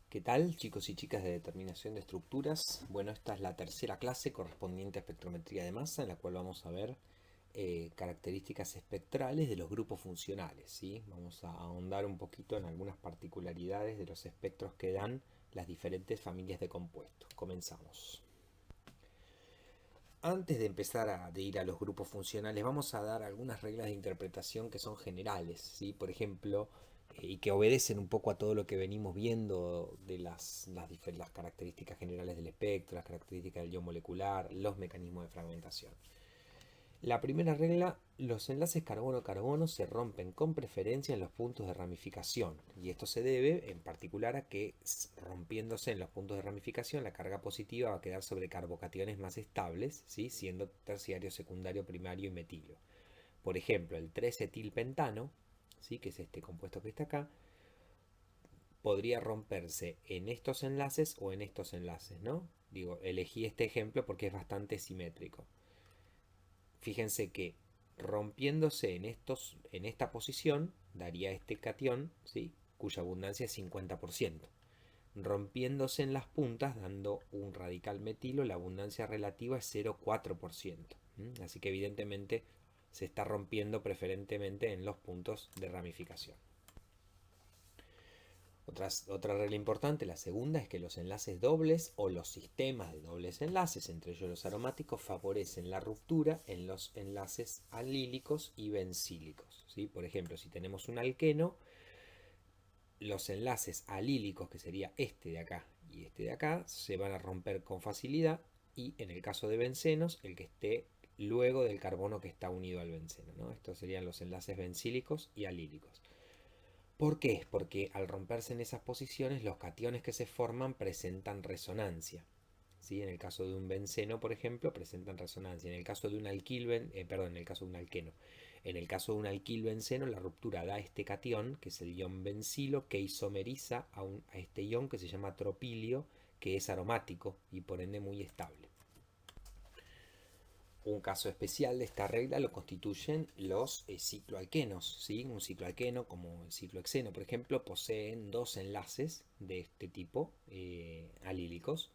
¿Qué tal, chicos y chicas de determinación de estructuras? Bueno, esta es la tercera clase correspondiente a espectrometría de masa, en la cual vamos a ver características espectrales de los grupos funcionales, ¿sí? Vamos a ahondar un poquito en algunas particularidades de los espectros que dan las diferentes familias de compuestos. Comenzamos. Antes de empezar de ir a los grupos funcionales, vamos a dar algunas reglas de interpretación que son generales, ¿sí? Por ejemplo, y que obedecen un poco a todo lo que venimos viendo de las características generales del espectro, las características del ion molecular, los mecanismos de fragmentación. La primera regla, los enlaces carbono-carbono se rompen con preferencia en los puntos de ramificación, y esto se debe en particular a que rompiéndose en los puntos de ramificación la carga positiva va a quedar sobre carbocationes más estables, ¿sí? Siendo terciario, secundario, primario y metilo. Por ejemplo, el 3-etilpentano, ¿sí? Que es este compuesto que está acá, podría romperse en estos enlaces o en estos enlaces, ¿no? Digo, elegí este ejemplo porque es bastante simétrico. Fíjense que rompiéndose en esta posición daría este catión, ¿sí? Cuya abundancia es 50%. Rompiéndose en las puntas, dando un radical metilo, la abundancia relativa es 0,4%. Así que evidentemente se está rompiendo preferentemente en los puntos de ramificación. Otra regla importante, la segunda, es que los enlaces dobles o los sistemas de dobles enlaces, entre ellos los aromáticos, favorecen la ruptura en los enlaces alílicos y bencílicos, ¿sí? Por ejemplo, si tenemos un alqueno, los enlaces alílicos, que sería este de acá y este de acá, se van a romper con facilidad, y en el caso de bencenos, el que esté luego del carbono que está unido al benceno, ¿no? Estos serían los enlaces bencílicos y alílicos. ¿Por qué? Porque al romperse en esas posiciones, los cationes que se forman presentan resonancia. ¿Sí? En el caso de un benceno, por ejemplo, presentan resonancia. En el caso de un perdón, en el caso de un alqueno. En el caso de un alquilbenceno, la ruptura da este catión, que es el ion bencilo, que isomeriza a este ion que se llama tropilio, que es aromático y por ende muy estable. Un caso especial de esta regla lo constituyen los cicloalquenos, ¿sí? Un cicloalqueno, como el ciclohexeno, por ejemplo, poseen dos enlaces de este tipo, alílicos,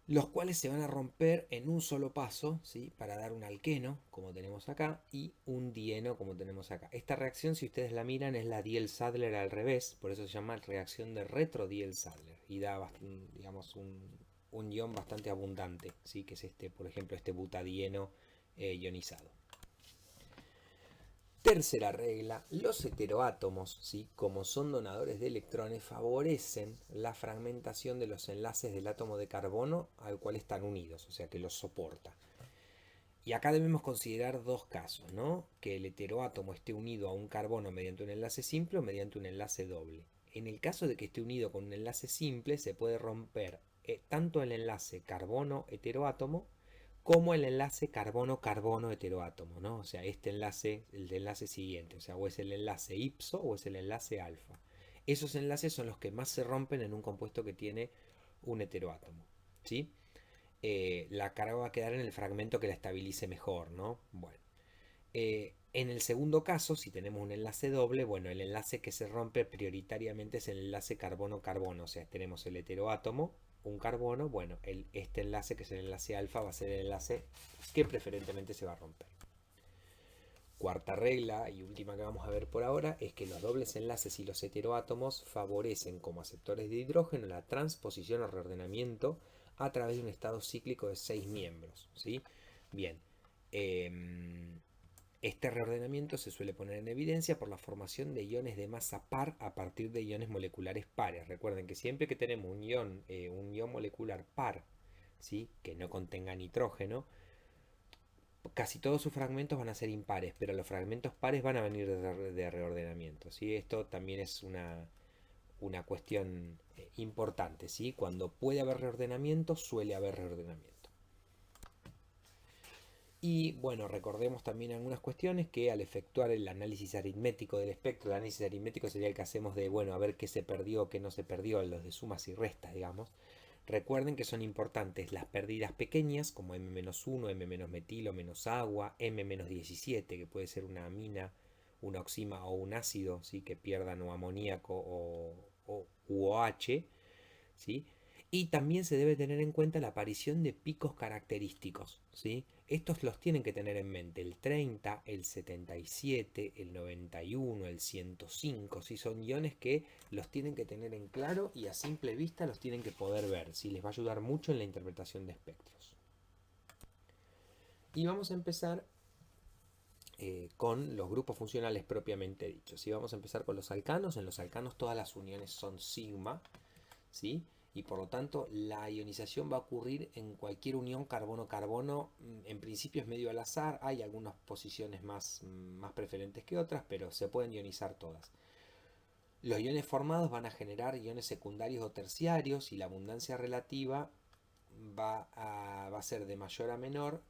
los cuales se van a romper en un solo paso, ¿sí? Para dar un alqueno, como tenemos acá, y un dieno, como tenemos acá. Esta reacción, si ustedes la miran, es la Diels-Sadler al revés, por eso se llama reacción de retro-Diels-Sadler, y da, digamos, un ion bastante abundante, ¿sí? Que es este, por ejemplo, este butadieno ionizado. Tercera regla, los heteroátomos, ¿sí? Como son donadores de electrones, favorecen la fragmentación de los enlaces del átomo de carbono al cual están unidos, o sea que los soporta. Y acá debemos considerar dos casos, ¿no? Que el heteroátomo esté unido a un carbono mediante un enlace simple o mediante un enlace doble. En el caso de que esté unido con un enlace simple, se puede romper tanto el enlace carbono-heteroátomo como el enlace carbono-carbono heteroátomo, ¿no? O sea, este enlace, el enlace siguiente, o sea, o es el enlace ipso o es el enlace alfa. Esos enlaces son los que más se rompen en un compuesto que tiene un heteroátomo, ¿sí? La carga va a quedar en el fragmento que la estabilice mejor, ¿no? Bueno, en el segundo caso, si tenemos un enlace doble, bueno, el enlace que se rompe prioritariamente es el enlace carbono-carbono, o sea, tenemos el heteroátomo, un carbono, bueno, este enlace que es el enlace alfa va a ser el enlace que preferentemente se va a romper. Cuarta regla y última que vamos a ver por ahora es que los dobles enlaces y los heteroátomos favorecen como aceptores de hidrógeno la transposición o reordenamiento a través de un estado cíclico de 6 miembros, ¿sí? Bien, este reordenamiento se suele poner en evidencia por la formación de iones de masa par a partir de iones moleculares pares. Recuerden que siempre que tenemos un ion molecular par, ¿sí? Que no contenga nitrógeno, casi todos sus fragmentos van a ser impares, pero los fragmentos pares van a venir de reordenamiento, ¿sí? Esto también es una cuestión importante, ¿sí? Cuando puede haber reordenamiento, suele haber reordenamiento. Y bueno, recordemos también algunas cuestiones que al efectuar el análisis aritmético del espectro, el análisis aritmético sería el que hacemos de, bueno, a ver qué se perdió, qué no se perdió, los de sumas y restas, digamos. Recuerden que son importantes las pérdidas pequeñas, como M-1, M-metilo, menos agua, M-17, que puede ser una amina, una oxima o un ácido, ¿sí? Que pierdan o amoníaco o u OH, ¿sí? Y también se debe tener en cuenta la aparición de picos característicos, ¿sí? Estos los tienen que tener en mente, el 30, el 77, el 91, el 105, ¿sí? Son iones que los tienen que tener en claro y a simple vista los tienen que poder ver, ¿sí? Les va a ayudar mucho en la interpretación de espectros. Y vamos a empezar con los grupos funcionales propiamente dichos. ¿Sí? Vamos a empezar con los alcanos. En los alcanos todas las uniones son sigma, ¿sí? Y por lo tanto la ionización va a ocurrir en cualquier unión carbono-carbono. En principio es medio al azar, hay algunas posiciones más preferentes que otras, pero se pueden ionizar todas. Los iones formados van a generar iones secundarios o terciarios y la abundancia relativa va a ser de mayor a menor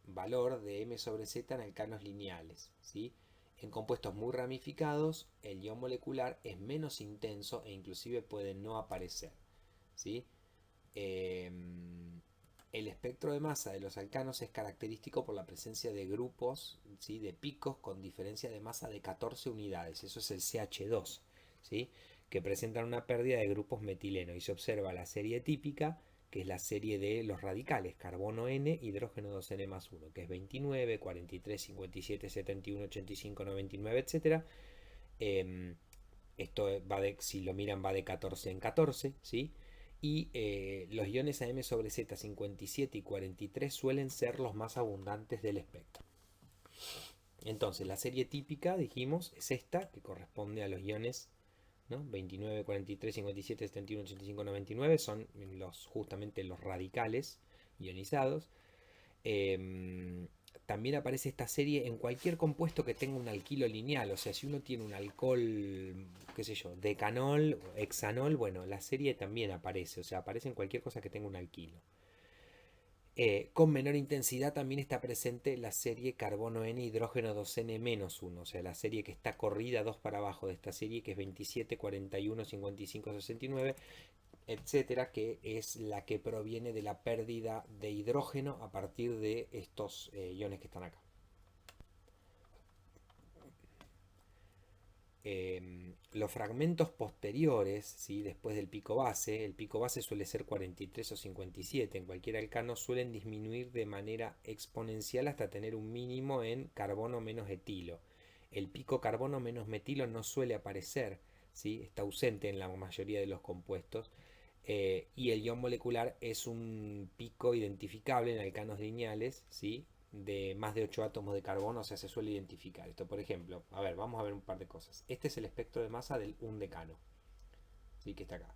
valor de m sobre z en alcanos lineales, ¿sí? En compuestos muy ramificados, el ion molecular es menos intenso e inclusive puede no aparecer, ¿sí? El espectro de masa de los alcanos es característico por la presencia de grupos, ¿sí? De picos con diferencia de masa de 14 unidades, eso es el CH2, ¿sí? Que presentan una pérdida de grupos metileno y se observa la serie típica, que es la serie de los radicales, carbono N, hidrógeno 2N más 1, que es 29, 43, 57, 71, 85, 99, etc. Esto va de, si lo miran, va de 14 en 14, ¿sí? Y los iones AM sobre Z 57 y 43 suelen ser los más abundantes del espectro. Entonces, la serie típica, dijimos, es esta, que corresponde a los iones, ¿no? 29, 43, 57, 71, 85, 99, son justamente los radicales ionizados. También aparece esta serie en cualquier compuesto que tenga un alquilo lineal. O sea, si uno tiene un alcohol, qué sé yo, decanol, hexanol, bueno, la serie también aparece. O sea, aparece en cualquier cosa que tenga un alquilo. Con menor intensidad también está presente la serie carbono N, hidrógeno 2N-1, o sea, la serie que está corrida 2 para abajo de esta serie, que es 27, 41, 55, 69, etcétera, que es la que proviene de la pérdida de hidrógeno a partir de estos iones que están acá. Los fragmentos posteriores, ¿sí? Después del pico base, el pico base suele ser 43 o 57, en cualquier alcano suelen disminuir de manera exponencial hasta tener un mínimo en carbono menos etilo. El pico carbono menos metilo no suele aparecer, ¿sí? Está ausente en la mayoría de los compuestos. Y el ion molecular es un pico identificable en alcanos lineales, ¿sí? De más de 8 átomos de carbono, o sea, se suele identificar. Esto, por ejemplo, a ver, vamos a ver un par de cosas. Este es el espectro de masa del undecano, ¿sí? Que está acá.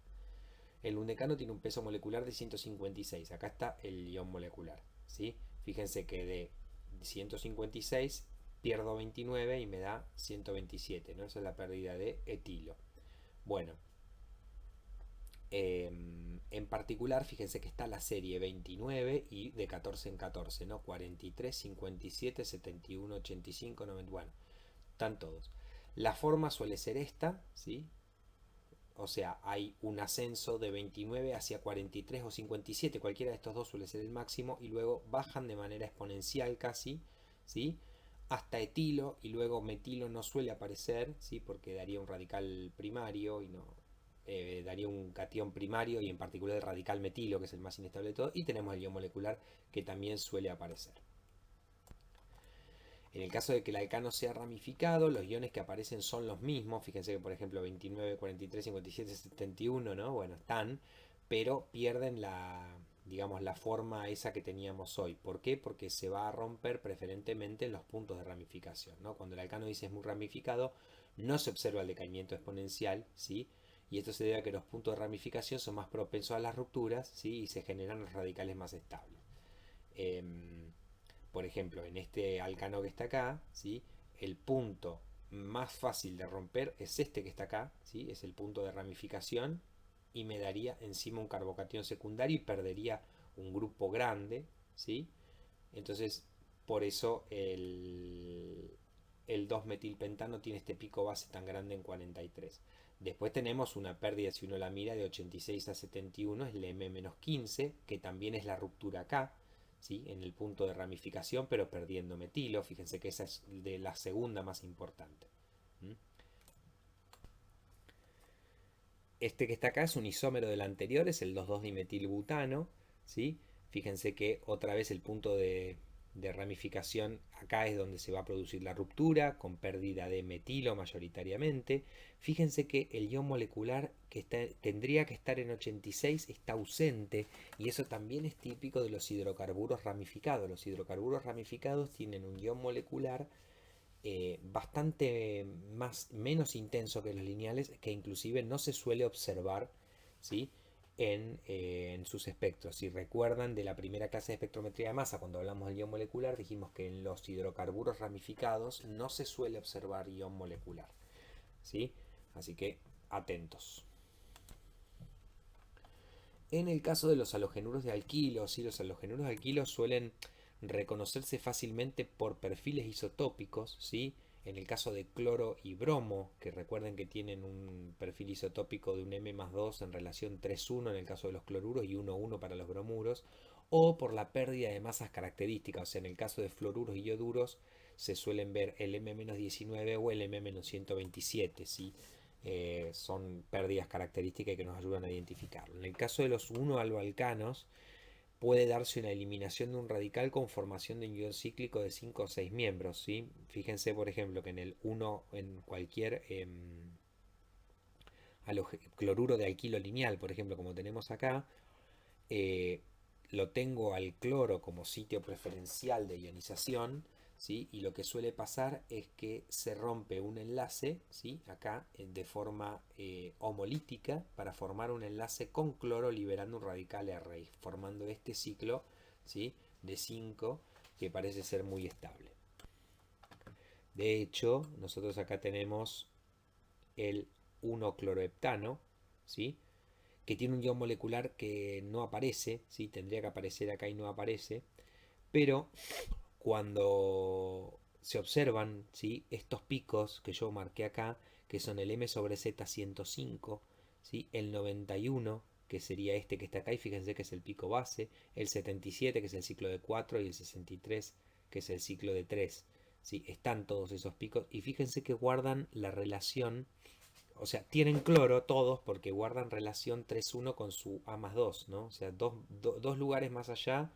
El undecano tiene un peso molecular de 156. Acá está el ion molecular, ¿sí? Fíjense que de 156 pierdo 29 y me da 127, ¿no? Esa es la pérdida de etilo. Bueno, en particular, fíjense que está la serie 29 y de 14 en 14, ¿no? 43, 57, 71, 85, 90, bueno, están todos. La forma suele ser esta, ¿sí? O sea, hay un ascenso de 29 hacia 43 o 57, cualquiera de estos dos suele ser el máximo, y luego bajan de manera exponencial casi, ¿sí? Hasta etilo, y luego metilo no suele aparecer, ¿sí? Porque daría un radical primario y no, daría un catión primario y en particular el radical metilo, que es el más inestable de todo, y tenemos el ion molecular que también suele aparecer. En el caso de que el alcano sea ramificado, los iones que aparecen son los mismos. Fíjense que por ejemplo 29, 43, 57, 71, ¿no? Bueno, están, pero pierden digamos, la forma esa que teníamos hoy. ¿Por qué? Porque se va a romper preferentemente en los puntos de ramificación, ¿no? Cuando el alcano dice es muy ramificado, no se observa el decaimiento exponencial, ¿sí? Y esto se debe a que los puntos de ramificación son más propensos a las rupturas, ¿sí? Y se generan los radicales más estables. Por ejemplo, en este alcano que está acá, ¿sí? El punto más fácil de romper es este que está acá, ¿sí? Es el punto de ramificación y me daría encima un carbocatión secundario y perdería un grupo grande, ¿sí? Entonces, por eso el 2-metilpentano tiene este pico base tan grande en 43. Después tenemos una pérdida, si uno la mira, de 86 a 71, es el M-15, que también es la ruptura acá, ¿sí? En el punto de ramificación, pero perdiendo metilo. Fíjense que esa es de la segunda más importante. Este que está acá es un isómero del anterior, es el 2,2-dimetilbutano, ¿sí? Fíjense que otra vez el punto de ramificación acá es donde se va a producir la ruptura, con pérdida de metilo mayoritariamente. Fíjense que el ion molecular tendría que estar en 86 está ausente, y eso también es típico de los hidrocarburos ramificados. Los hidrocarburos ramificados tienen un ion molecular bastante menos intenso que los lineales, que inclusive no se suele observar, ¿sí? En sus espectros. Si recuerdan de la primera clase de espectrometría de masa, cuando hablamos del ion molecular, dijimos que en los hidrocarburos ramificados no se suele observar ion molecular, ¿sí? Así que atentos. En el caso de los halogenuros de alquilo, ¿sí? Los halogenuros de alquilo suelen reconocerse fácilmente por perfiles isotópicos, ¿sí? En el caso de cloro y bromo, que recuerden que tienen un perfil isotópico de un M+2 en relación 3:1 en el caso de los cloruros y 1:1 para los bromuros, o por la pérdida de masas características, o sea, en el caso de fluoruros y ioduros se suelen ver el M-19 o el M-127, ¿sí? Son pérdidas características que nos ayudan a identificarlo. En el caso de los 1-alcanos, puede darse una eliminación de un radical con formación de un ion cíclico de 5 o 6 miembros, ¿sí? Fíjense, por ejemplo, que en el 1, en cualquier cloruro de alquilo lineal, por ejemplo, como tenemos acá, eh, lo tengo al cloro como sitio preferencial de ionización, ¿sí? Y lo que suele pasar es que se rompe un enlace, ¿sí? Acá de forma homolítica para formar un enlace con cloro liberando un radical R, formando este ciclo, ¿sí? De 5 que parece ser muy estable. De hecho, nosotros acá tenemos el 1-cloroheptano, ¿sí? Que tiene un ion molecular que no aparece, ¿sí? Tendría que aparecer acá y no aparece, pero cuando se observan, ¿sí? Estos picos que yo marqué acá, que son el M sobre Z 105, ¿sí? El 91, que sería este que está acá, y fíjense que es el pico base, el 77, que es el ciclo de 4, y el 63, que es el ciclo de 3. ¿Sí? Están todos esos picos, y fíjense que guardan la relación, o sea, tienen cloro todos porque guardan relación 3:1 con su A+2, ¿no? O sea, dos lugares más allá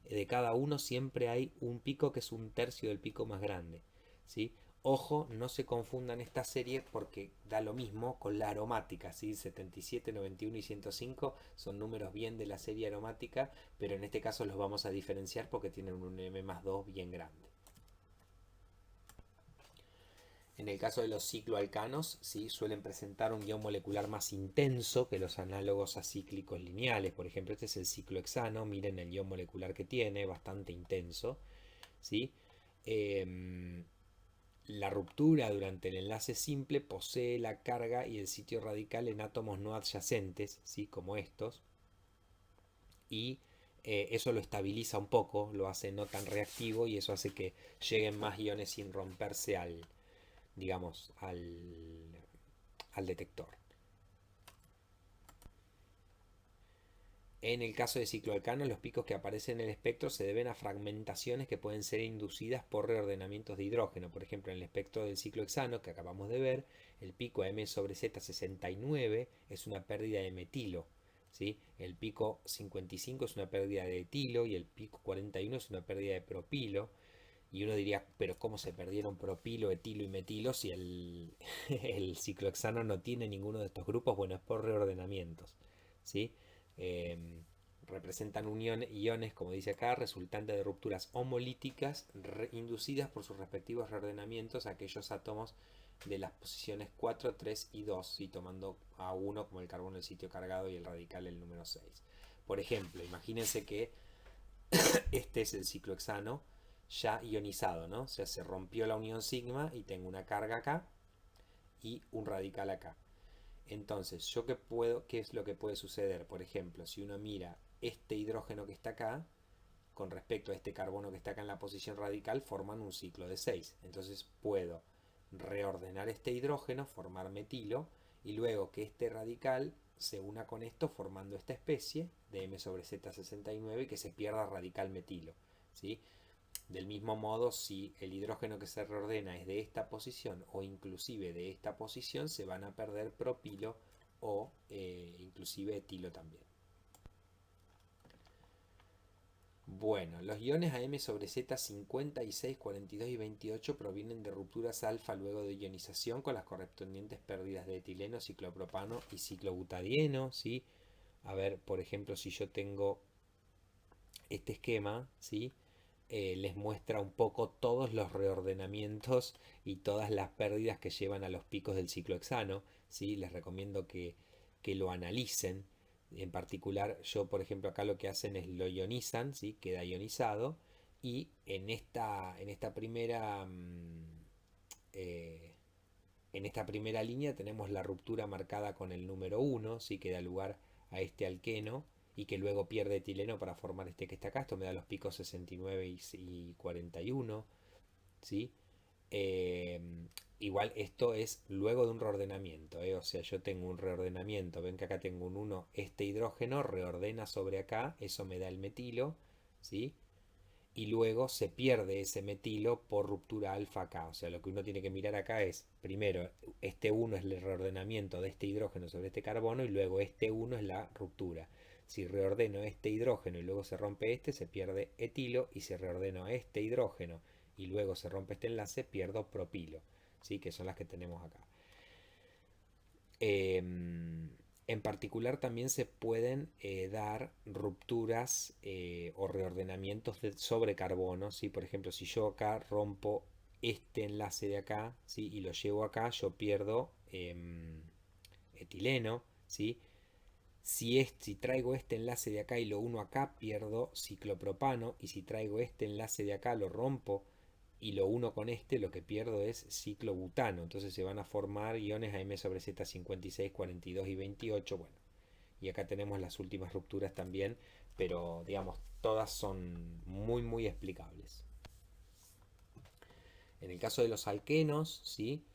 de cada uno siempre hay un pico que es un tercio del pico más grande, ¿sí? Ojo, no se confundan esta serie porque da lo mismo con la aromática, ¿sí? 77, 91 y 105 son números bien de la serie aromática, pero en este caso los vamos a diferenciar porque tienen un M+2 bien grande. En el caso de los cicloalcanos, ¿sí? Suelen presentar un ion molecular más intenso que los análogos acíclicos lineales. Por ejemplo, este es el ciclohexano. Miren el ion molecular que tiene, bastante intenso, ¿sí? La ruptura durante el enlace simple posee la carga y el sitio radical en átomos no adyacentes, ¿sí? Como estos. Y eso lo estabiliza un poco, lo hace no tan reactivo, y eso hace que lleguen más iones sin romperse digamos, al detector. En el caso de cicloalcanos, los picos que aparecen en el espectro se deben a fragmentaciones que pueden ser inducidas por reordenamientos de hidrógeno. Por ejemplo, en el espectro del ciclohexano que acabamos de ver, el pico M sobre Z 69 es una pérdida de metilo, ¿sí? El pico 55 es una pérdida de etilo y el pico 41 es una pérdida de propilo. Y uno diría, pero ¿cómo se perdieron propilo, etilo y metilo si el ciclohexano no tiene ninguno de estos grupos? Bueno, es por reordenamientos, ¿sí? Eh, Representan iones, como dice acá, resultantes de rupturas homolíticas inducidas por sus respectivos reordenamientos a aquellos átomos de las posiciones 4, 3 y 2, ¿sí? Tomando a uno como el carbono el sitio cargado y el radical el número 6. Por ejemplo, imagínense que este es el ciclohexano ya ionizado, ¿no? O sea, se rompió la unión sigma y tengo una carga acá y un radical acá. Entonces, ¿qué es lo que puede suceder? Por ejemplo, si uno mira este hidrógeno que está acá con respecto a este carbono que está acá en la posición radical, forman un ciclo de 6. Entonces puedo reordenar este hidrógeno, formar metilo, y luego que este radical se una con esto formando esta especie de M sobre Z69 y que se pierda radical metilo, ¿sí? Del mismo modo, si el hidrógeno que se reordena es de esta posición o inclusive de esta posición, se van a perder propilo o inclusive etilo también. Bueno, los iones AM sobre Z 56, 42 y 28 provienen de rupturas alfa luego de ionización con las correspondientes pérdidas de etileno, ciclopropano y ciclobutadieno, ¿sí? A ver, por ejemplo, si yo tengo este esquema, ¿sí? Les muestra un poco todos los reordenamientos y todas las pérdidas que llevan a los picos del ciclohexano, ¿sí? Les recomiendo que lo analicen. En particular, yo por ejemplo acá lo que hacen es lo ionizan, ¿sí? Queda ionizado y eh, en esta primera línea tenemos la ruptura marcada con el número 1, ¿sí? Que da lugar a este alqueno y que luego pierde etileno para formar este que está acá. Esto me da los picos 69 y 41, ¿sí? Eh, Igual esto es luego de un reordenamiento, ¿eh? O sea, yo tengo un reordenamiento, ven que acá tengo un 1, este hidrógeno reordena sobre acá, eso me da el metilo, ¿sí? Y luego se pierde ese metilo por ruptura alfa acá. O sea, lo que uno tiene que mirar acá es, primero, este 1 es el reordenamiento de este hidrógeno sobre este carbono y luego este 1 es la ruptura. Si reordeno este hidrógeno y luego se rompe este, se pierde etilo, y si reordeno este hidrógeno y luego se rompe este enlace, pierdo propilo, ¿sí? Que son las que tenemos acá. En particular también se pueden dar rupturas o reordenamientos sobre carbono, ¿sí? Por ejemplo, si yo acá rompo este enlace de acá, ¿sí? Y lo llevo acá, yo pierdo etileno, ¿sí? Si traigo este enlace de acá y lo uno acá, pierdo ciclopropano, y si traigo este enlace de acá, lo rompo y lo uno con este, lo que pierdo es ciclobutano. Entonces se van a formar iones AM sobre Z 56, 42 y 28. Bueno, y acá tenemos las últimas rupturas también, pero digamos, todas son muy, muy explicables. En el caso de los alquenos, ¿sí?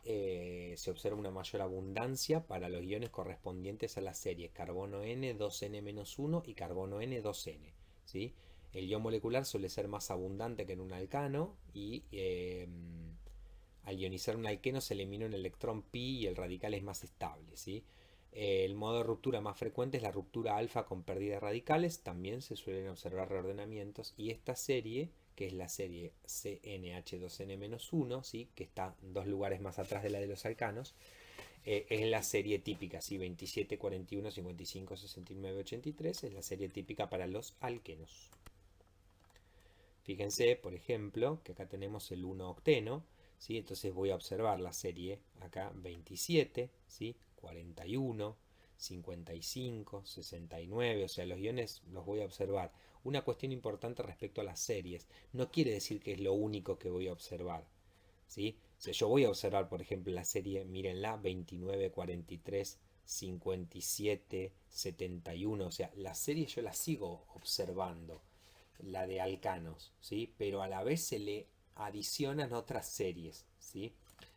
Se observa una mayor abundancia para los iones correspondientes a las series carbono N, 2N-1 y carbono N, 2N, ¿sí? El ion molecular suele ser más abundante que en un alcano y al ionizar un alqueno se elimina un electrón pi y el radical es más estable, ¿sí? El modo de ruptura más frecuente es la ruptura alfa con pérdida de radicales, también se suelen observar reordenamientos, y esta serie, que es la serie CNH2N-1, ¿sí? Que está 2 lugares más atrás de la de los alcanos, es la serie típica, ¿sí? 27, 41, 55, 69, 83, es la serie típica para los alquenos. Fíjense, por ejemplo, que acá tenemos el 1-octeno, ¿sí? Entonces voy a observar la serie acá 27, ¿sí? 41, 55, 69, o sea, los iones los voy a observar. Una cuestión importante respecto a las series, no quiere decir que es lo único que voy a observar, ¿sí? O sea, yo voy a observar, por ejemplo, la serie, mírenla, 29, 43, 57, 71, o sea, la serie yo la sigo observando, la de alcanos, ¿sí? Pero a la vez se le adicionan otras series, ¿sí?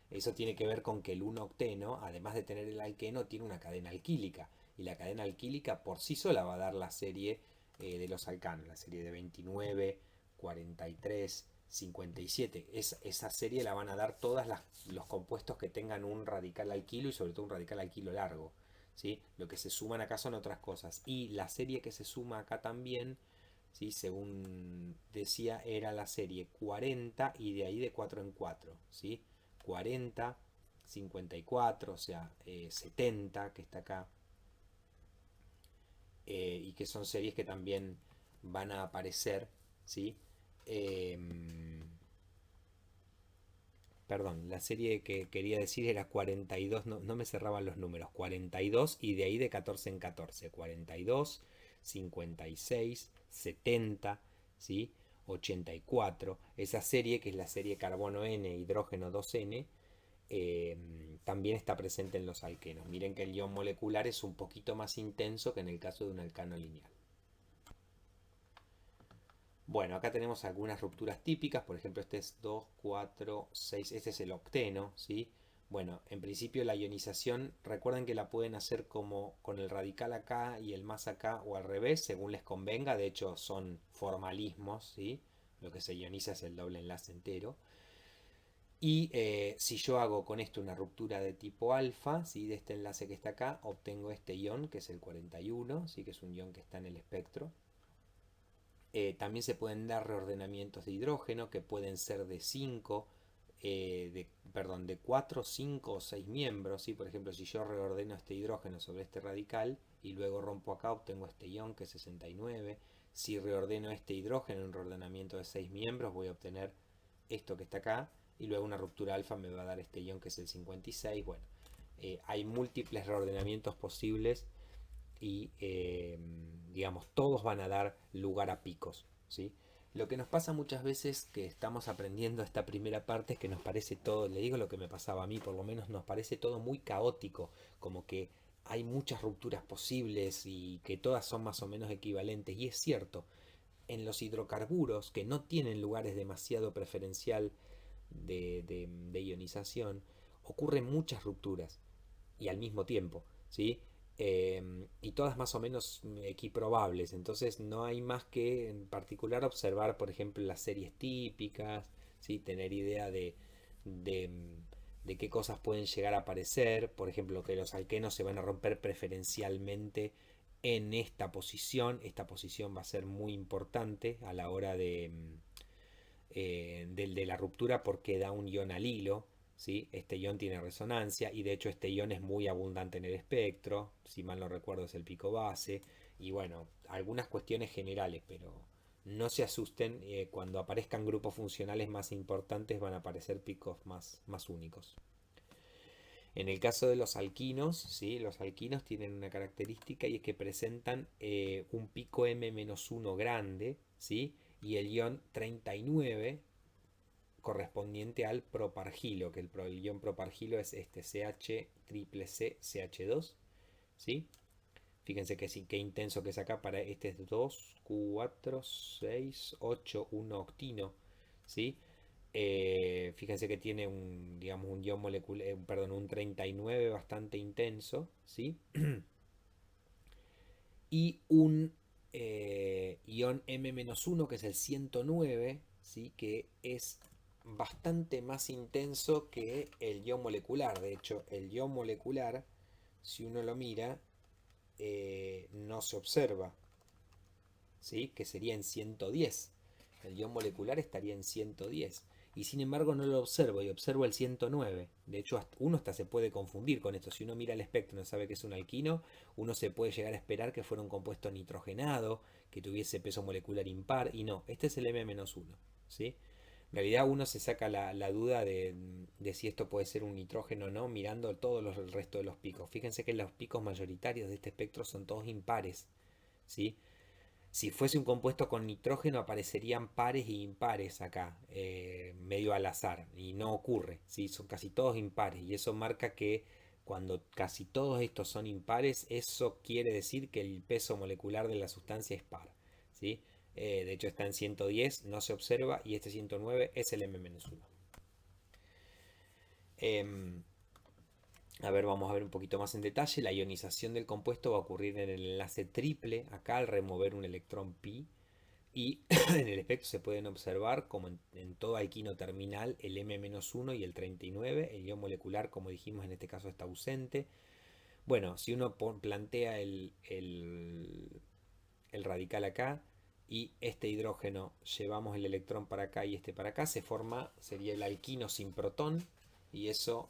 Eso tiene que ver con que el 1-octeno, además de tener el alqueno, tiene una cadena alquílica. Y la cadena alquílica por sí sola va a dar la serie de los alcanos, la serie de 29, 43, 57. Esa serie la van a dar todos los compuestos que tengan un radical alquilo y sobre todo un radical alquilo largo, ¿sí? Lo que se suman acá son otras cosas. Y la serie que se suma acá también, ¿sí? Según decía, era la serie 40 y de ahí de 4 en 4, ¿sí? 40, 54, o sea, 70 que está acá, y que son series que también van a aparecer, ¿sí? Eh, Perdón, la serie que quería decir era 42, no, no me cerraban los números, 42 y de ahí de 14 en 14, 42, 56, 70, ¿sí? 84, esa serie que es la serie carbono N, hidrógeno 2N, eh, también está presente en los alquenos. Miren que el ion molecular es un poquito más intenso que en el caso de un alcano lineal. Bueno, acá tenemos algunas rupturas típicas, por ejemplo este es 2, 4, 6, este es el octeno, ¿sí? Bueno, en principio la ionización, recuerden que la pueden hacer como con el radical acá y el más acá o al revés, según les convenga, de hecho son formalismos, ¿sí? Lo que se ioniza es el doble enlace entero. Y si yo hago con esto una ruptura de tipo alfa, ¿sí? De este enlace que está acá, obtengo este ion, que es el 41, ¿sí? Que es un ion que está en el espectro. También se pueden dar reordenamientos de hidrógeno que pueden ser de 5, perdón, de 4, 5 o 6 miembros, ¿sí? Por ejemplo, si yo reordeno este hidrógeno sobre este radical y luego rompo acá, obtengo este ion que es 69. Si reordeno este hidrógeno en un reordenamiento de 6 miembros, voy a obtener esto que está acá, y luego una ruptura alfa me va a dar este ion que es el 56. Bueno, hay múltiples reordenamientos posibles y digamos todos van a dar lugar a picos, ¿sí? Lo que nos pasa muchas veces que estamos aprendiendo esta primera parte es que nos parece todo, le digo lo que me pasaba a mí, por lo menos nos parece todo muy caótico, como que hay muchas rupturas posibles y que todas son más o menos equivalentes, y es cierto. En los hidrocarburos que no tienen lugares demasiado preferencial de ionización, ocurren muchas rupturas y al mismo tiempo, ¿sí? Y todas más o menos equiprobables. Entonces no hay más que en particular observar, por ejemplo, las series típicas, ¿sí? Tener idea de, de qué cosas pueden llegar a aparecer. Por ejemplo, que los alquenos se van a romper preferencialmente en esta posición. Esta posición va a ser muy importante a la hora de la ruptura porque da un ion al hilo. ¿Sí? Este ion tiene resonancia y de hecho este ion es muy abundante en el espectro, si mal no recuerdo es el pico base, y bueno, algunas cuestiones generales, pero no se asusten, cuando aparezcan grupos funcionales más importantes van a aparecer picos más únicos. En el caso de los alquinos, ¿sí? Los alquinos tienen una característica y es que presentan un pico M-1 grande, ¿sí? Y el ion 39 correspondiente al propargilo, que el ion propargilo es este CH triple C CH2, ¿sí? Fíjense qué intenso que es acá, para este es 2, 4, 6, 8, 1 octino, ¿sí? Fíjense que tiene un, digamos, un ion molecular, perdón, un 39 bastante intenso, ¿sí? Y un ion M-1 que es el 109, ¿sí? Que es bastante más intenso que el ion molecular. De hecho, el ion molecular, si uno lo mira, no se observa, ¿sí? Que sería en 110. El ion molecular estaría en 110. Y sin embargo no lo observo y observo el 109. De hecho, uno hasta se puede confundir con esto. Si uno mira el espectro y no sabe que es un alquino, uno se puede llegar a esperar que fuera un compuesto nitrogenado, que tuviese peso molecular impar. Y no, este es el M-1. ¿Sí? En realidad uno se saca la duda de si esto puede ser un nitrógeno o no mirando el resto de los picos. Fíjense que los picos mayoritarios de este espectro son todos impares. ¿Sí? Si fuese un compuesto con nitrógeno aparecerían pares y impares acá, medio al azar, y no ocurre, ¿sí? Son casi todos impares, y eso marca que cuando casi todos estos son impares, eso quiere decir que el peso molecular de la sustancia es par, ¿sí? De hecho está en 110, no se observa, y este 109 es el M-1. A ver, vamos a ver un poquito más en detalle. La ionización del compuesto va a ocurrir en el enlace triple, acá al remover un electrón pi. Y en el espectro se pueden observar, como en todo alquino terminal, el M-1 y el 39. El ion molecular, como dijimos, en este caso está ausente. Bueno, si uno plantea el radical acá y este hidrógeno llevamos el electrón para acá y este para acá, se forma, sería el alquino sin protón, y eso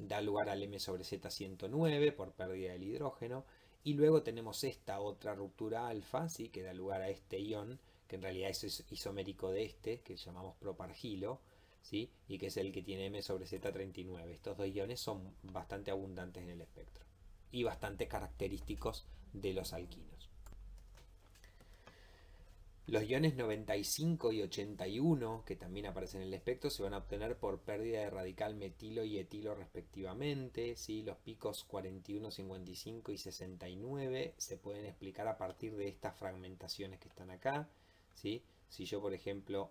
da lugar al M sobre Z 109 por pérdida del hidrógeno. Y luego tenemos esta otra ruptura alfa, ¿sí? Que da lugar a este ion, que en realidad es isomérico de este, que llamamos propargilo, ¿sí? Y que es el que tiene M sobre Z39. Estos dos iones son bastante abundantes en el espectro y bastante característicos de los alquinos. Los iones 95 y 81, que también aparecen en el espectro, se van a obtener por pérdida de radical metilo y etilo respectivamente, ¿sí? Los picos 41, 55 y 69 se pueden explicar a partir de estas fragmentaciones que están acá, ¿sí? Si yo, por ejemplo,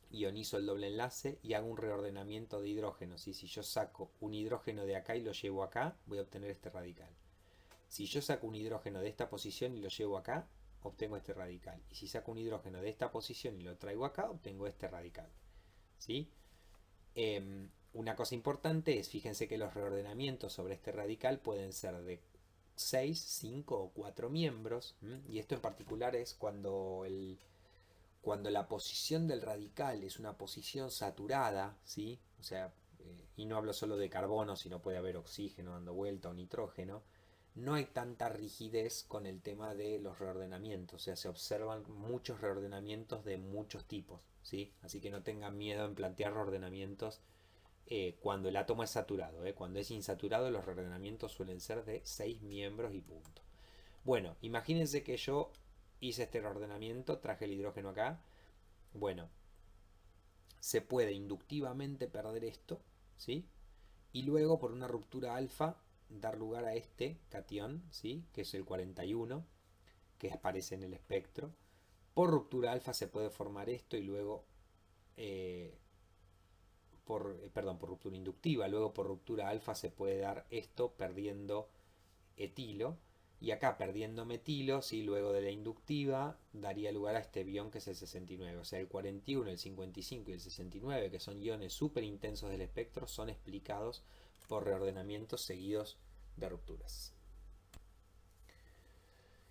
ionizo el doble enlace y hago un reordenamiento de hidrógenos, ¿sí? Si yo saco un hidrógeno de acá y lo llevo acá, voy a obtener este radical. Si yo saco un hidrógeno de esta posición y lo llevo acá, obtengo este radical. Y si saco un hidrógeno de esta posición y lo traigo acá, obtengo este radical. ¿sí? Una cosa importante es, fíjense que los reordenamientos sobre este radical pueden ser de 6, 5 o 4 miembros, y esto en particular es cuando la posición del radical es una posición saturada, ¿sí? O sea, y no hablo solo de carbono, sino puede haber oxígeno dando vuelta o nitrógeno, no hay tanta rigidez con el tema de los reordenamientos, o sea, se observan muchos reordenamientos de muchos tipos, ¿sí? Así que no tengan miedo en plantear reordenamientos cuando el átomo es saturado, cuando es insaturado los reordenamientos suelen ser de 6 miembros y punto. Bueno, imagínense que yo hice este reordenamiento, traje el hidrógeno acá. Bueno, se puede inductivamente perder esto, ¿sí? Y luego por una ruptura alfa dar lugar a este catión, ¿sí? Que es el 41, que aparece en el espectro. Por ruptura alfa se puede formar esto y luego, por ruptura inductiva, luego por ruptura alfa se puede dar esto perdiendo etilo. Y acá perdiendo metilo, ¿sí? Luego de la inductiva, daría lugar a este bión que es el 69. O sea, el 41, el 55 y el 69, que son iones súper intensos del espectro, son explicados por reordenamientos seguidos de rupturas.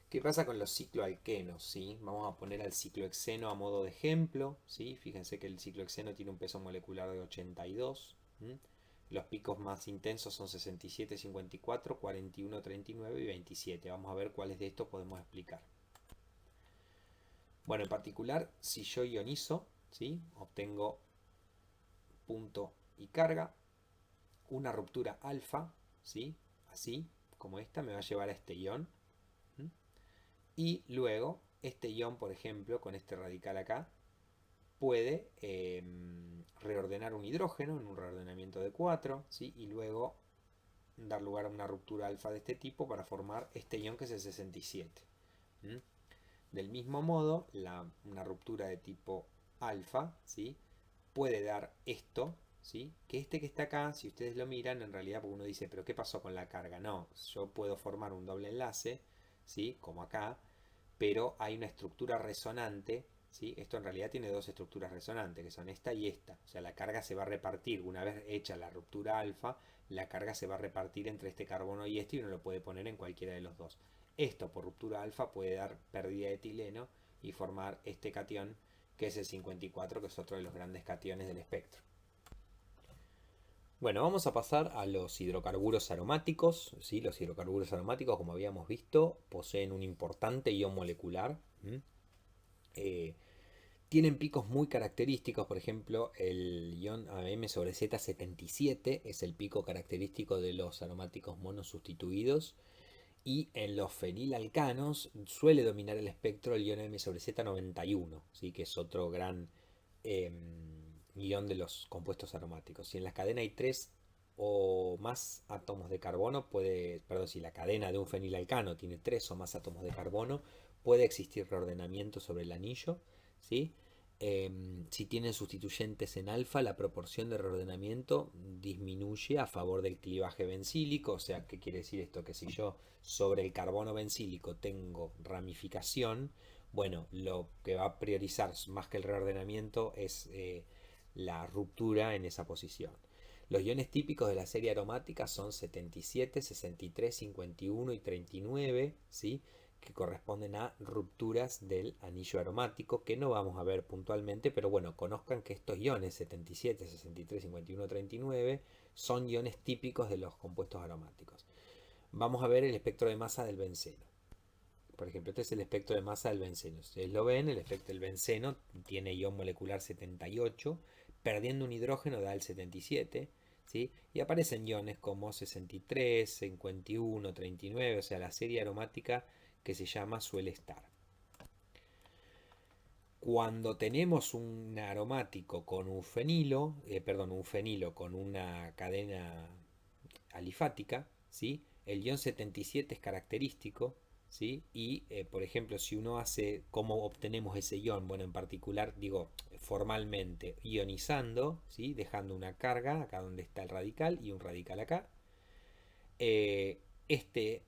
¿Qué pasa con los cicloalquenos? ¿Sí? Vamos a poner al ciclohexeno a modo de ejemplo, ¿sí? Fíjense que el ciclohexeno tiene un peso molecular de 82. Los picos más intensos son 67, 54, 41, 39 y 27. Vamos a ver cuáles de estos podemos explicar. Bueno, en particular, si yo ionizo, ¿sí? Obtengo punto y carga, una ruptura alfa, ¿sí? Así como esta me va a llevar a este ion. Y luego, este ion, por ejemplo, con este radical acá, puede reordenar un hidrógeno en un reordenamiento de 4, ¿sí? Y luego dar lugar a una ruptura alfa de este tipo para formar este ion que es el 67. Del mismo modo, una ruptura de tipo alfa, ¿sí? Puede dar esto, ¿sí? Que este que está acá, si ustedes lo miran, en realidad uno dice, pero ¿qué pasó con la carga? No, yo puedo formar un doble enlace, ¿sí? Como acá, pero hay una estructura resonante, ¿sí? Esto en realidad tiene dos estructuras resonantes, que son esta y esta. O sea, la carga se va a repartir, una vez hecha la ruptura alfa, la carga se va a repartir entre este carbono y este y uno lo puede poner en cualquiera de los dos. Esto por ruptura alfa puede dar pérdida de etileno y formar este catión que es el 54, que es otro de los grandes cationes del espectro. Bueno, vamos a pasar a los hidrocarburos aromáticos. ¿Sí? Los hidrocarburos aromáticos, como habíamos visto, poseen un importante ion molecular. Tienen picos muy característicos, por ejemplo, el ion AM sobre Z77 es el pico característico de los aromáticos monosustituidos. Y en los fenilalcanos suele dominar el espectro el ion M sobre Z91, ¿sí? Que es otro gran ion de los compuestos aromáticos. Si en la cadena hay 3 o más átomos de carbono, si la cadena de un fenilalcano tiene 3 o más átomos de carbono, puede existir reordenamiento sobre el anillo, ¿sí? Si tienen sustituyentes en alfa, la proporción de reordenamiento disminuye a favor del clivaje bencílico. O sea, ¿qué quiere decir esto? Que si yo sobre el carbono bencílico tengo ramificación, bueno, lo que va a priorizar más que el reordenamiento es la ruptura en esa posición. Los iones típicos de la serie aromática son 77, 63, 51 y 39, ¿sí? Que corresponden a rupturas del anillo aromático, que no vamos a ver puntualmente, pero bueno, conozcan que estos iones 77, 63, 51, 39 son iones típicos de los compuestos aromáticos. Vamos a ver el espectro de masa del benceno. Por ejemplo, este es el espectro de masa del benceno. Ustedes lo ven, el espectro del benceno tiene ion molecular 78, perdiendo un hidrógeno da el 77, ¿sí? Y aparecen iones como 63, 51, 39, o sea, la serie aromática que se llama suele estar. Cuando tenemos un aromático con un fenilo, un fenilo con una cadena alifática, ¿sí? El ion 77 es característico, ¿sí? Y, por ejemplo, si uno hace, ¿cómo obtenemos ese ion? Bueno, en particular, digo, formalmente, ionizando, ¿sí? Dejando una carga acá donde está el radical y un radical acá. Este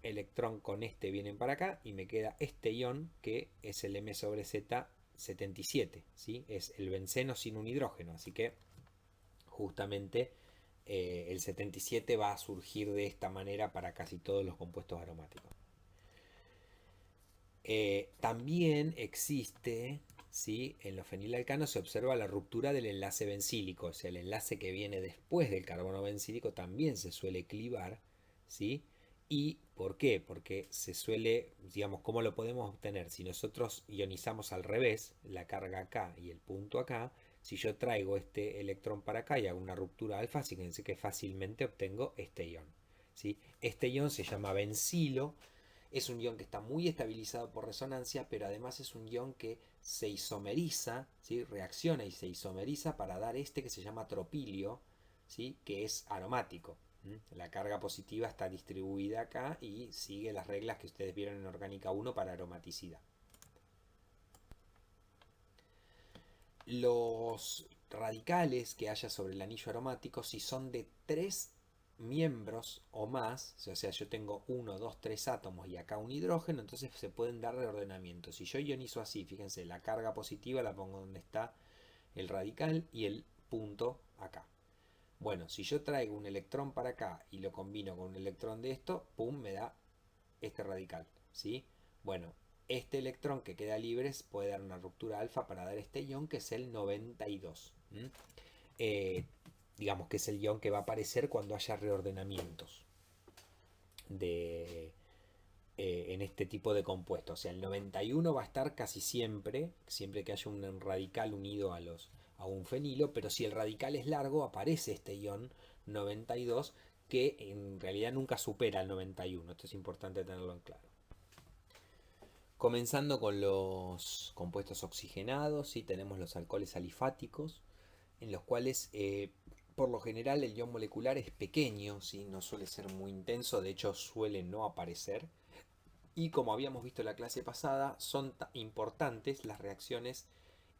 electrón con este vienen para acá y me queda este ion que es el M sobre Z 77, ¿sí? Es el benceno sin un hidrógeno, así que justamente el 77 va a surgir de esta manera para casi todos los compuestos aromáticos. También existe, ¿sí? En los fenilalcanos se observa la ruptura del enlace bencílico, o sea, el enlace que viene después del carbono bencílico también se suele clivar, ¿sí? ¿Y por qué? Porque se suele, digamos, ¿cómo lo podemos obtener? Si nosotros ionizamos al revés, la carga acá y el punto acá, si yo traigo este electrón para acá y hago una ruptura alfa, fíjense que fácilmente obtengo este ion, ¿sí? Este ion se llama bencilo. Es un ion que está muy estabilizado por resonancia, pero además es un ion que se isomeriza, ¿sí? Reacciona y se isomeriza para dar este que se llama tropilio, ¿sí? Que es aromático. La carga positiva está distribuida acá y sigue las reglas que ustedes vieron en Orgánica 1 para aromaticidad. Los radicales que haya sobre el anillo aromático, si son de 3 miembros o más, o sea, yo tengo 1, 2, 3 átomos y acá un hidrógeno, entonces se pueden dar reordenamientos. Si yo ionizo así, fíjense, la carga positiva la pongo donde está el radical y el punto acá. Bueno, si yo traigo un electrón para acá y lo combino con un electrón de esto, pum, me da este radical, ¿sí? Bueno, este electrón que queda libre puede dar una ruptura alfa para dar este ion que es el 92. Digamos que es el ion que va a aparecer cuando haya reordenamientos de, en este tipo de compuestos. O sea, el 91 va a estar casi siempre, siempre que haya un radical unido a un fenilo, pero si el radical es largo, aparece este ion 92 que en realidad nunca supera el 91. Esto es importante tenerlo en claro. Comenzando con los compuestos oxigenados, ¿sí? Tenemos los alcoholes alifáticos, en los cuales por lo general el ion molecular es pequeño, ¿sí? No suele ser muy intenso, de hecho suele no aparecer. Y como habíamos visto en la clase pasada, son importantes las reacciones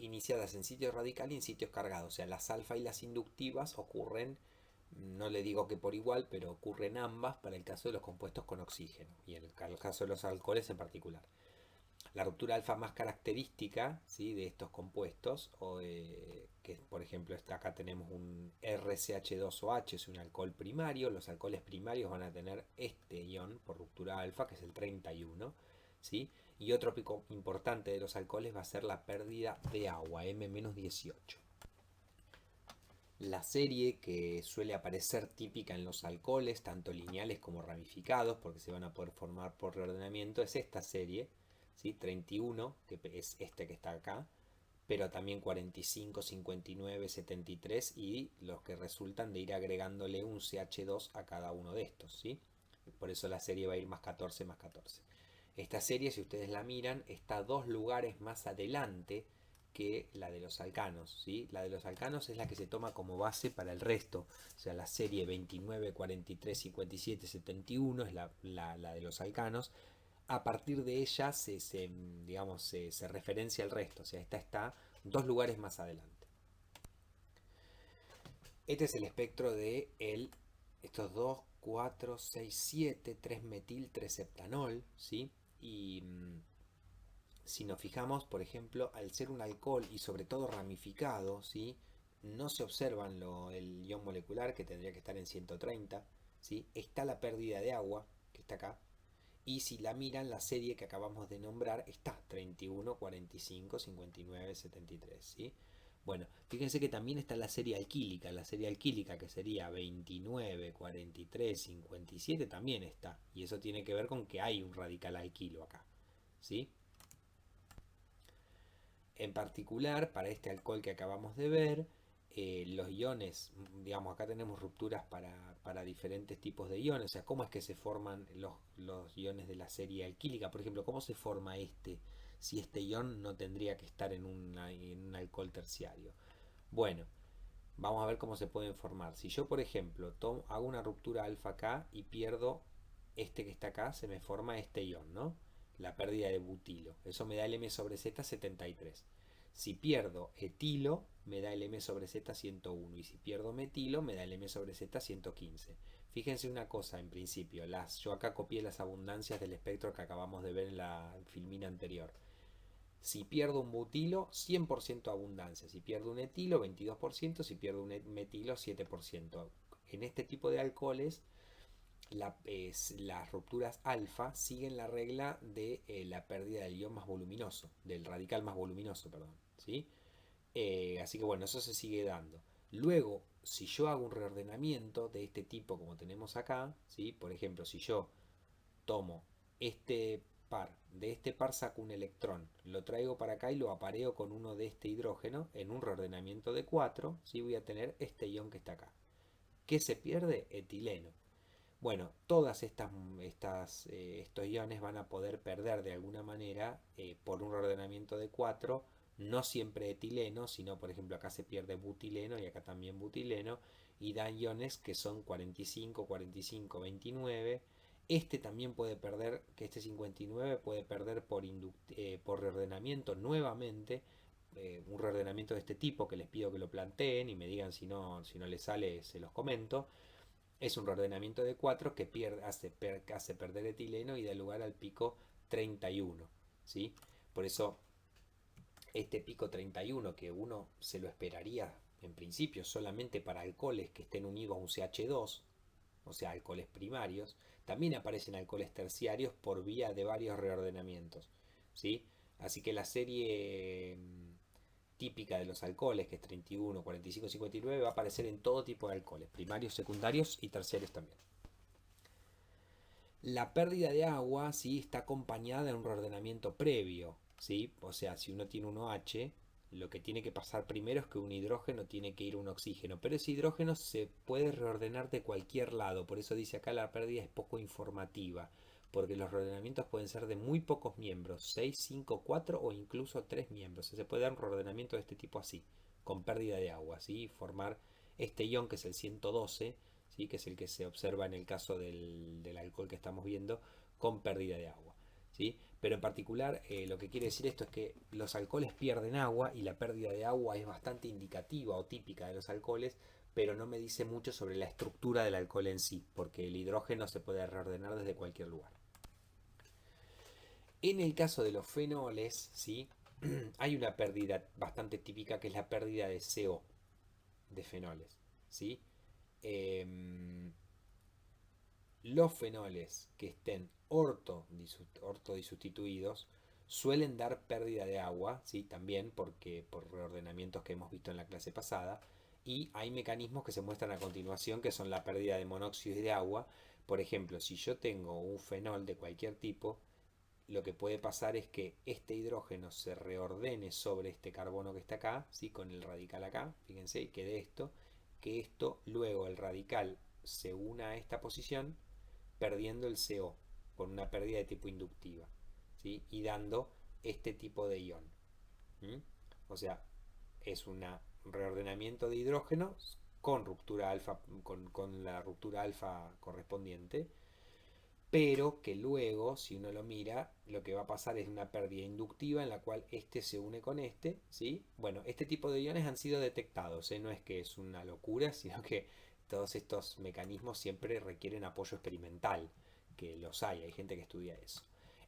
iniciadas en sitios radicales y en sitios cargados. O sea, las alfa y las inductivas ocurren, no le digo que por igual, pero ocurren ambas para el caso de los compuestos con oxígeno y en el caso de los alcoholes en particular. La ruptura alfa más característica, ¿sí? De estos compuestos, que por ejemplo acá tenemos un RCH2OH, es un alcohol primario. Los alcoholes primarios van a tener este ion por ruptura alfa, que es el 31. ¿Sí? Y otro pico importante de los alcoholes va a ser la pérdida de agua, M-18. La serie que suele aparecer típica en los alcoholes, tanto lineales como ramificados, porque se van a poder formar por reordenamiento, es esta serie, ¿sí? 31, que es este que está acá, pero también 45, 59, 73 y los que resultan de ir agregándole un CH2 a cada uno de estos, ¿sí? Por eso la serie va a ir más 14, más 14. Esta serie, si ustedes la miran, está 2 lugares más adelante que la de los alcanos, ¿sí? La de los alcanos es la que se toma como base para el resto. O sea, la serie 29, 43, 57, 71 es la de los alcanos. A partir de ella digamos, se referencia el resto. O sea, esta está 2 lugares más adelante. Este es el espectro de estos 2, 4, 6, 7, 3 metil, 3 septanol, ¿sí? Y si nos fijamos, por ejemplo, al ser un alcohol y sobre todo ramificado, ¿sí? No se observan el ion molecular, que tendría que estar en 130, ¿sí? Está la pérdida de agua, que está acá, y si la miran, la serie que acabamos de nombrar está 31, 45, 59, 73, ¿sí? Bueno, fíjense que también está la serie alquílica que sería 29, 43, 57 también está, y eso tiene que ver con que hay un radical alquilo acá, ¿sí? En particular, para este alcohol que acabamos de ver, los iones, digamos, acá tenemos rupturas para diferentes tipos de iones, o sea, cómo es que se forman los iones de la serie alquílica, por ejemplo, cómo se forma si este ion no tendría que estar en un alcohol terciario. Bueno, vamos a ver cómo se pueden formar. Si yo, por ejemplo, hago una ruptura alfa acá y pierdo este que está acá, se me forma este ion, ¿no? La pérdida de butilo. Eso me da el M sobre Z 73. Si pierdo etilo, me da el M sobre Z 101. Y si pierdo metilo, me da el M sobre Z 115. Fíjense una cosa en principio. Yo acá copié las abundancias del espectro que acabamos de ver en la filmina anterior. Si pierdo un butilo, 100% abundancia. Si pierdo un etilo, 22%. Si pierdo un metilo, 7%. En este tipo de alcoholes, las rupturas alfa siguen la regla de la pérdida del ion más voluminoso, del radical más voluminoso, perdón. ¿Sí? Así que bueno, eso se sigue dando. Luego, si yo hago un reordenamiento de este tipo como tenemos acá, ¿sí? Por ejemplo, si yo tomo este par, de este par saco un electrón, lo traigo para acá y lo apareo con uno de este hidrógeno en un reordenamiento de 4, ¿sí? Voy a tener este ion que está acá. ¿Qué se pierde? Etileno. Bueno, todas estos iones van a poder perder de alguna manera por un reordenamiento de 4, no siempre etileno, sino por ejemplo acá se pierde butileno y acá también butileno, y dan iones que son 45, 45, 29. Este también puede perder, que este 59 puede perder por reordenamiento nuevamente, un reordenamiento de este tipo que les pido que lo planteen y me digan si no les sale, se los comento. Es un reordenamiento de 4 que hace perder etileno y da lugar al pico 31. ¿Sí? Por eso este pico 31 que uno se lo esperaría en principio solamente para alcoholes que estén unidos a un CH2, o sea, alcoholes primarios, también aparecen alcoholes terciarios por vía de varios reordenamientos. ¿Sí? Así que la serie típica de los alcoholes, que es 31, 45, 59, va a aparecer en todo tipo de alcoholes, primarios, secundarios y terciarios también. La pérdida de agua, ¿sí? Está acompañada de un reordenamiento previo, ¿sí? O sea, si uno tiene un OH, lo que tiene que pasar primero es que un hidrógeno tiene que ir a un oxígeno, pero ese hidrógeno se puede reordenar de cualquier lado, por eso dice acá la pérdida es poco informativa, porque los reordenamientos pueden ser de muy pocos miembros, 6, 5, 4 o incluso 3 miembros. Se puede dar un reordenamiento de este tipo así, con pérdida de agua, ¿sí? Formar este ion que es el 112, ¿sí? Que es el que se observa en el caso del alcohol que estamos viendo, con pérdida de agua. ¿Sí? Pero en particular lo que quiere decir esto es que los alcoholes pierden agua y la pérdida de agua es bastante indicativa o típica de los alcoholes, pero no me dice mucho sobre la estructura del alcohol en sí, porque el hidrógeno se puede reordenar desde cualquier lugar. En el caso de los fenoles, ¿sí? Hay una pérdida bastante típica que es la pérdida de CO, de fenoles. ¿Sí? Em, los fenoles que estén ortodisustituidos suelen dar pérdida de agua, ¿sí? También porque por reordenamientos que hemos visto en la clase pasada, y hay mecanismos que se muestran a continuación que son la pérdida de monóxido y de agua. Por ejemplo, si yo tengo un fenol de cualquier tipo, lo que puede pasar es que este hidrógeno se reordene sobre este carbono que está acá, ¿sí? Con el radical acá, fíjense, y quede esto, que esto luego el radical se una a esta posición perdiendo el CO por una pérdida de tipo inductiva, ¿sí? Y dando este tipo de ion. ¿Mm? O sea, es un reordenamiento de hidrógenos con ruptura alfa, con la ruptura alfa correspondiente, pero que luego, si uno lo mira, lo que va a pasar es una pérdida inductiva en la cual este se une con este, ¿sí? Bueno, este tipo de iones han sido detectados, ¿eh? No es que es una locura, sino que todos estos mecanismos siempre requieren apoyo experimental, que los hay gente que estudia eso.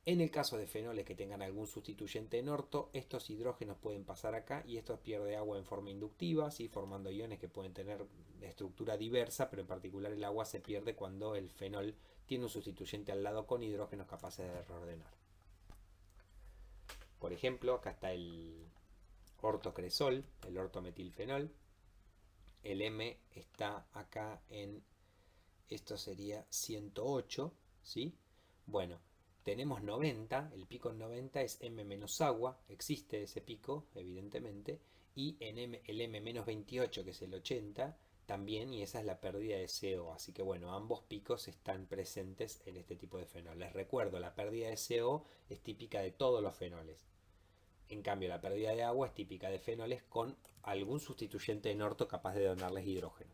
En el caso de fenoles que tengan algún sustituyente en orto, estos hidrógenos pueden pasar acá y esto pierde agua en forma inductiva, ¿sí? Formando iones que pueden tener estructura diversa, pero en particular el agua se pierde cuando el fenol tiene un sustituyente al lado con hidrógenos capaces de reordenar. Por ejemplo, acá está el ortocresol, el ortometilfenol. El M está acá en, esto sería 108, ¿sí? Bueno, tenemos 90, el pico en 90 es M menos agua, existe ese pico, evidentemente, y en el M menos 28, que es el 80, también, y esa es la pérdida de CO. Así que bueno, ambos picos están presentes en este tipo de fenol. Les recuerdo, la pérdida de CO es típica de todos los fenoles. En cambio, la pérdida de agua es típica de fenoles con algún sustituyente en orto capaz de donarles hidrógeno.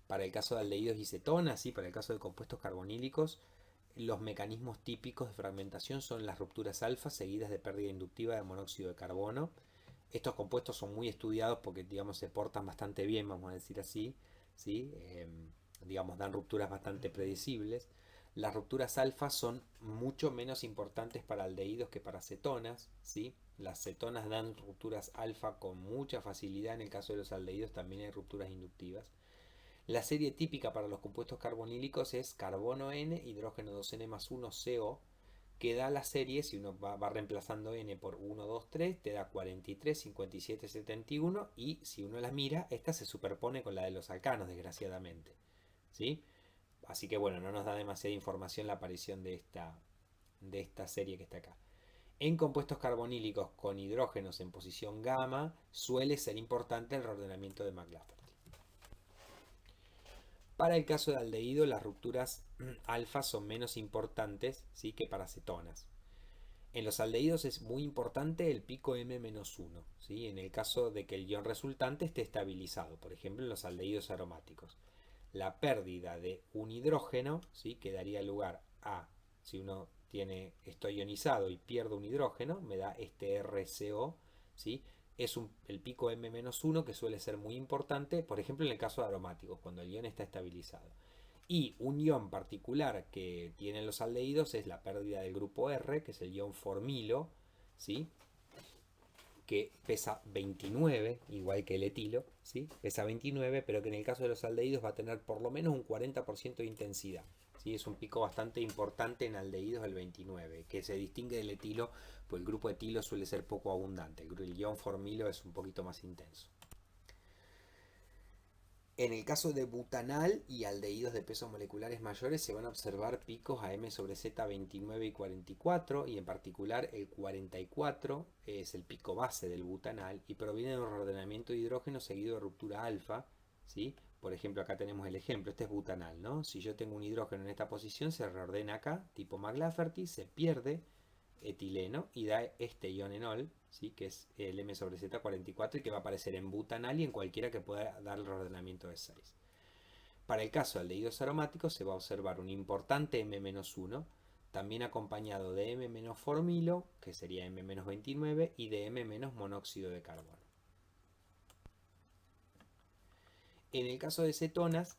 Para el caso de aldehídos y cetonas, ¿sí? Para el caso de compuestos carbonílicos, los mecanismos típicos de fragmentación son las rupturas alfa seguidas de pérdida inductiva de monóxido de carbono. Estos compuestos son muy estudiados porque, digamos, se portan bastante bien, vamos a decir así, ¿sí? Digamos, dan rupturas bastante predecibles. Las rupturas alfa son mucho menos importantes para aldehídos que para cetonas, ¿sí? Las cetonas dan rupturas alfa con mucha facilidad, en el caso de los aldehídos también hay rupturas inductivas. La serie típica para los compuestos carbonílicos es carbono N, hidrógeno 2N más 1 CO, que da la serie, si uno va reemplazando N por 1, 2, 3, te da 43, 57, 71, y si uno las mira, esta se superpone con la de los alcanos, desgraciadamente, ¿sí? Así que bueno, no nos da demasiada información la aparición de esta serie que está acá. En compuestos carbonílicos con hidrógenos en posición gamma, suele ser importante el reordenamiento de McLafferty. Para el caso de aldehído, las rupturas alfa son menos importantes, ¿sí?, que para cetonas. En los aldehídos es muy importante el pico M-1, ¿sí?, en el caso de que el ion resultante esté estabilizado, por ejemplo en los aldehídos aromáticos. La pérdida de un hidrógeno, ¿sí?, que daría lugar a, si uno tiene esto ionizado y pierde un hidrógeno, me da este RCO, ¿sí? Es el pico M-1 que suele ser muy importante, por ejemplo en el caso de aromáticos, cuando el ion está estabilizado. Y un ion particular que tienen los aldehídos es la pérdida del grupo R, que es el ion formilo, ¿sí?, que pesa 29, igual que el etilo, ¿sí?, pesa 29, pero que en el caso de los aldehídos va a tener por lo menos un 40% de intensidad, ¿sí? Es un pico bastante importante en aldehídos el 29, que se distingue del etilo, pues el grupo etilo suele ser poco abundante, el ion formilo es un poquito más intenso. En el caso de butanal y aldehídos de pesos moleculares mayores se van a observar picos a M sobre Z 29 y 44, y en particular el 44 es el pico base del butanal y proviene de un reordenamiento de hidrógeno seguido de ruptura alfa, ¿sí? Por ejemplo, acá tenemos el ejemplo, este es butanal, ¿no? Si yo tengo un hidrógeno en esta posición, se reordena acá, tipo McLafferty, se pierde etileno y da este ion enol, ¿sí?, que es el M sobre Z44 y que va a aparecer en butanal y en cualquiera que pueda dar el reordenamiento de 6. Para el caso de aldehídos aromáticos se va a observar un importante M-1, también acompañado de M-formilo, que sería M-29, y de M-monóxido de carbono. En el caso de cetonas,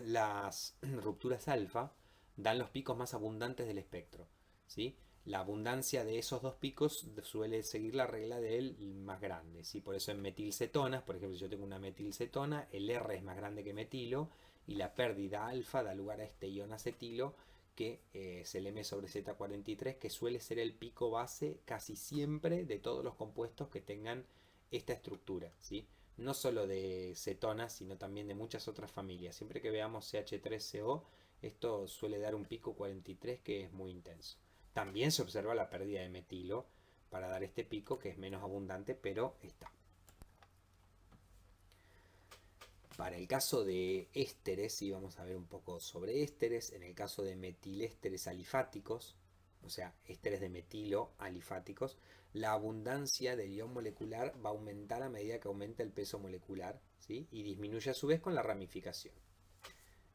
las rupturas alfa dan los picos más abundantes del espectro, ¿sí? La abundancia de esos dos picos suele seguir la regla del más grande, ¿sí? Por eso en metilcetonas, por ejemplo, si yo tengo una metilcetona, el R es más grande que metilo y la pérdida alfa da lugar a este ion acetilo, que es el M sobre Z43, que suele ser el pico base casi siempre de todos los compuestos que tengan esta estructura, ¿sí? No solo de cetonas, sino también de muchas otras familias. Siempre que veamos CH3CO, esto suele dar un pico 43 que es muy intenso. También se observa la pérdida de metilo para dar este pico, que es menos abundante, pero está. Para el caso de ésteres, y vamos a ver un poco sobre ésteres, en el caso de metilésteres alifáticos, o sea, ésteres de metilo alifáticos, la abundancia del ion molecular va a aumentar a medida que aumenta el peso molecular, ¿sí?, y disminuye a su vez con la ramificación.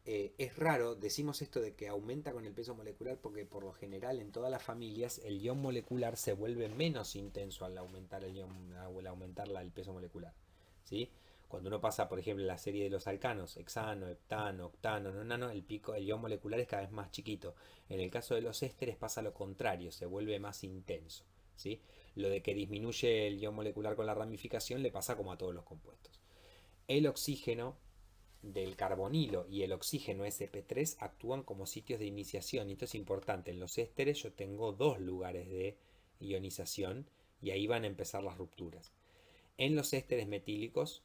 Es raro, decimos esto de que aumenta con el peso molecular porque por lo general en todas las familias el ion molecular se vuelve menos intenso al aumentar el peso molecular, ¿sí? Cuando uno pasa, por ejemplo, la serie de los alcanos, hexano, heptano, octano, nonano, el ion molecular es cada vez más chiquito. En el caso de los ésteres pasa lo contrario, se vuelve más intenso, ¿sí? Lo de que disminuye el ion molecular con la ramificación le pasa como a todos los compuestos. El oxígeno del carbonilo y el oxígeno sp3 actúan como sitios de iniciación, y esto es importante. En los ésteres yo tengo dos lugares de ionización y ahí van a empezar las rupturas. En los ésteres metílicos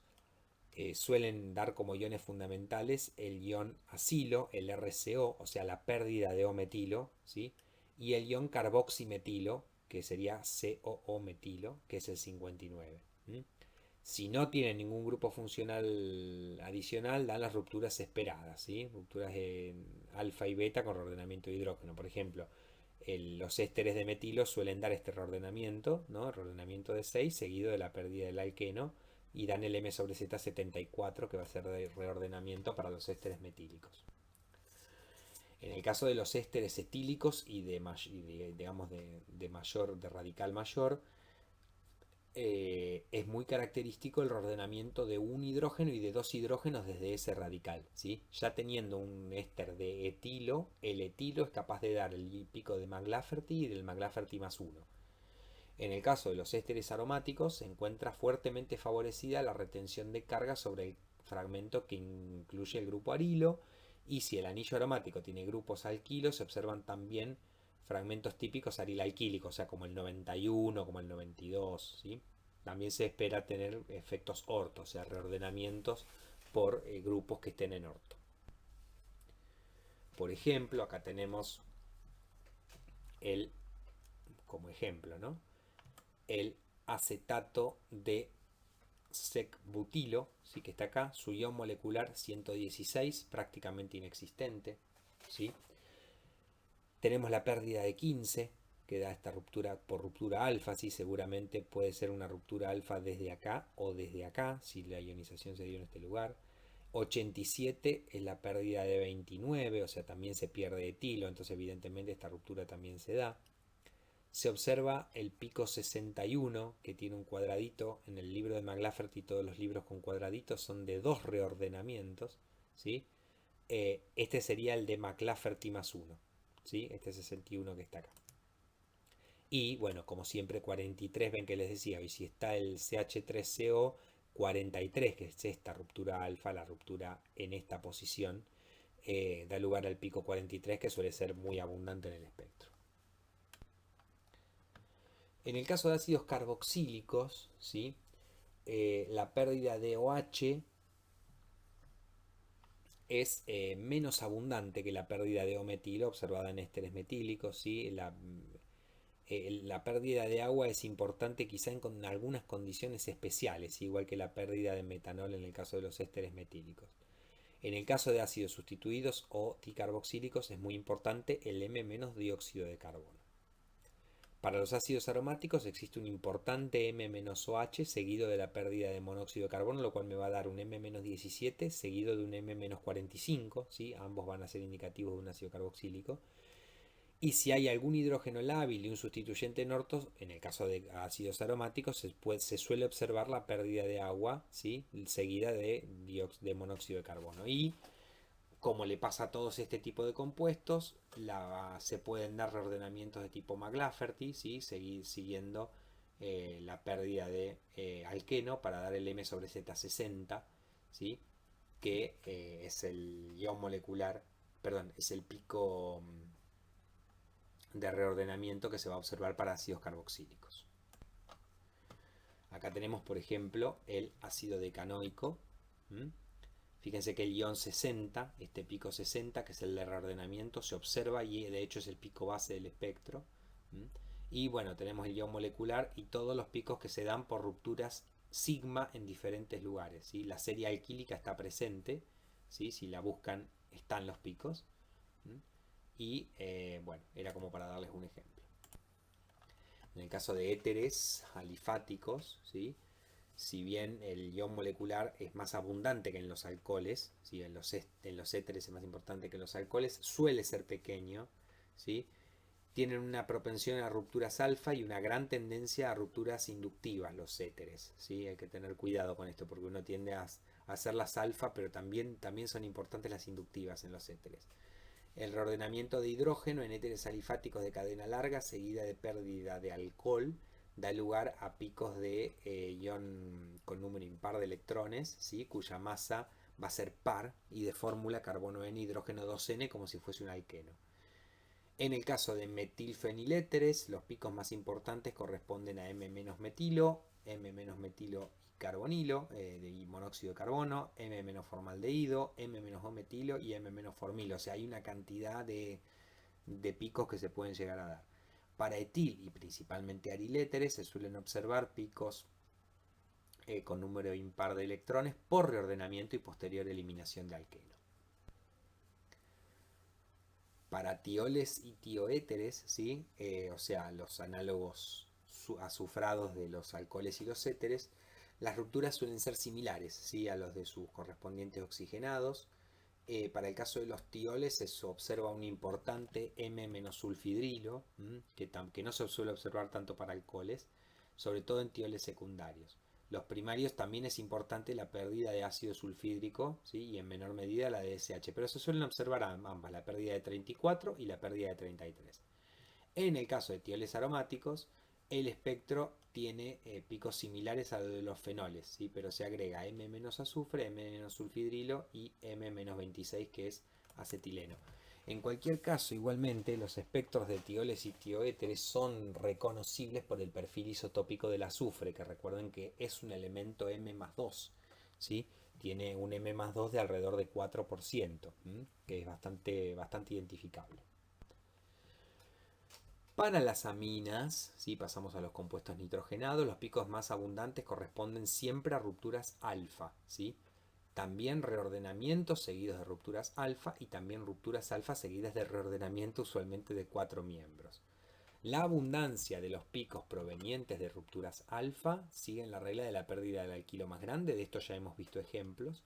suelen dar como iones fundamentales el ion acilo, el RCO, o sea la pérdida de O-metilo, ¿sí?, y el ion carboximetilo, que sería COO-metilo, que es el 59. Si no tienen ningún grupo funcional adicional, dan las rupturas esperadas, ¿sí?, rupturas en alfa y beta con reordenamiento de hidrógeno. Por ejemplo, los ésteres de metilo suelen dar este reordenamiento, ¿no?, reordenamiento de 6 seguido de la pérdida del alqueno, y dan el M sobre Z74, que va a ser de reordenamiento para los ésteres metílicos. En el caso de los ésteres etílicos y digamos de radical mayor, es muy característico el reordenamiento de un hidrógeno y de dos hidrógenos desde ese radical, ¿sí? Ya teniendo un éster de etilo, el etilo es capaz de dar el pico de McLafferty y del McLafferty más 1. En el caso de los ésteres aromáticos, se encuentra fuertemente favorecida la retención de carga sobre el fragmento que incluye el grupo arilo, y si el anillo aromático tiene grupos alquilos, se observan también fragmentos típicos arilalquílicos, o sea, como el 91, como el 92, ¿sí? También se espera tener efectos orto, o sea, reordenamientos por grupos que estén en orto. Por ejemplo, acá tenemos como ejemplo, ¿no? El acetato de secbutilo, sí, que está acá, su ion molecular 116, prácticamente inexistente, ¿sí? Tenemos la pérdida de 15, que da esta ruptura por ruptura alfa, sí, seguramente puede ser una ruptura alfa desde acá o desde acá, si la ionización se dio en este lugar. 87 es la pérdida de 29, o sea, también se pierde etilo, entonces evidentemente esta ruptura también se da. Se observa el pico 61, que tiene un cuadradito. En el libro de McLafferty todos los libros con cuadraditos son de 2 reordenamientos, ¿sí? Este sería el de McLafferty más 1, ¿sí? Este 61 que está acá. Y bueno, como siempre 43, ven que les decía, y si está el CH3CO 43, que es esta ruptura alfa, la ruptura en esta posición, da lugar al pico 43, que suele ser muy abundante en el espectro. En el caso de ácidos carboxílicos, ¿sí? La pérdida de OH es menos abundante que la pérdida de O-metilo observada en ésteres metílicos, ¿sí? La pérdida de agua es importante quizá en algunas condiciones especiales, igual que la pérdida de metanol en el caso de los ésteres metílicos. En el caso de ácidos sustituidos o dicarboxílicos es muy importante el M- dióxido de carbono. Para los ácidos aromáticos existe un importante M-OH seguido de la pérdida de monóxido de carbono, lo cual me va a dar un M-17 seguido de un M-45, ¿sí? Ambos van a ser indicativos de un ácido carboxílico. Y si hay algún hidrógeno lábil y un sustituyente en orto, en el caso de ácidos aromáticos, se suele observar la pérdida de agua, ¿sí? Seguida de monóxido de carbono. Y como le pasa a todos este tipo de compuestos, se pueden dar reordenamientos de tipo McLafferty, ¿sí? Siguiendo la pérdida de alqueno para dar el M/Z60, ¿sí? Que es el ion molecular, perdón, es el pico de reordenamiento que se va a observar para ácidos carboxílicos. Acá tenemos, por ejemplo, el ácido decanoico. Fíjense que el ion 60, este pico 60, que es el de reordenamiento, se observa y de hecho es el pico base del espectro. Y bueno, tenemos el ion molecular y todos los picos que se dan por rupturas sigma en diferentes lugares, ¿sí? La serie alquílica está presente, ¿sí? Si la buscan están los picos. Y bueno, era como para darles un ejemplo. En el caso de éteres alifáticos, ¿sí? Si bien el ion molecular es más abundante que en los alcoholes, ¿sí? en los éteres es más importante que en los alcoholes, suele ser pequeño, ¿sí? Tienen una propensión a rupturas alfa y una gran tendencia a rupturas inductivas los éteres, ¿sí? Hay que tener cuidado con esto porque uno tiende a hacer las alfa, pero también son importantes las inductivas en los éteres. El reordenamiento de hidrógeno en éteres alifáticos de cadena larga seguida de pérdida de alcohol da lugar a picos de ion con número impar de electrones, ¿sí? Cuya masa va a ser par y de fórmula carbono N hidrógeno 2N como si fuese un alqueno. En el caso de metilfeniléteres, los picos más importantes corresponden a M-metilo, M-metilo y carbonilo, y monóxido de carbono, M-formaldehído, M-O-metilo y M-formilo. O sea, hay una cantidad de picos que se pueden llegar a dar. Para etil y principalmente ariléteres se suelen observar picos con número impar de electrones por reordenamiento y posterior eliminación de alqueno. Para tioles y tioéteres, ¿sí? O sea, los análogos azufrados de los alcoholes y los éteres, las rupturas suelen ser similares, ¿sí? A los de sus correspondientes oxigenados. Para el caso de los tioles se observa un importante M-sulfidrilo, que no se suele observar tanto para alcoholes, sobre todo en tioles secundarios. Los primarios también es importante la pérdida de ácido sulfídrico, ¿sí? Y en menor medida la de SH, pero se suelen observar ambas, la pérdida de 34 y la pérdida de 33. En el caso de tioles aromáticos, el espectro tiene picos similares a los de los fenoles, ¿sí? Pero se agrega M- azufre, M- sulfidrilo y M-26 que es acetileno. En cualquier caso, igualmente, los espectros de tioles y tioéteres son reconocibles por el perfil isotópico del azufre, que recuerden que es un elemento M+2, ¿sí? Tiene un M+2 de alrededor de 4%, que es bastante identificable. Para las aminas, ¿sí? Pasamos a los compuestos nitrogenados, los picos más abundantes corresponden siempre a rupturas alfa, ¿sí? También reordenamientos seguidos de rupturas alfa y también rupturas alfa seguidas de reordenamiento usualmente de 4 miembros. La abundancia de los picos provenientes de rupturas alfa sigue la regla de la pérdida del alquilo más grande, de esto ya hemos visto ejemplos.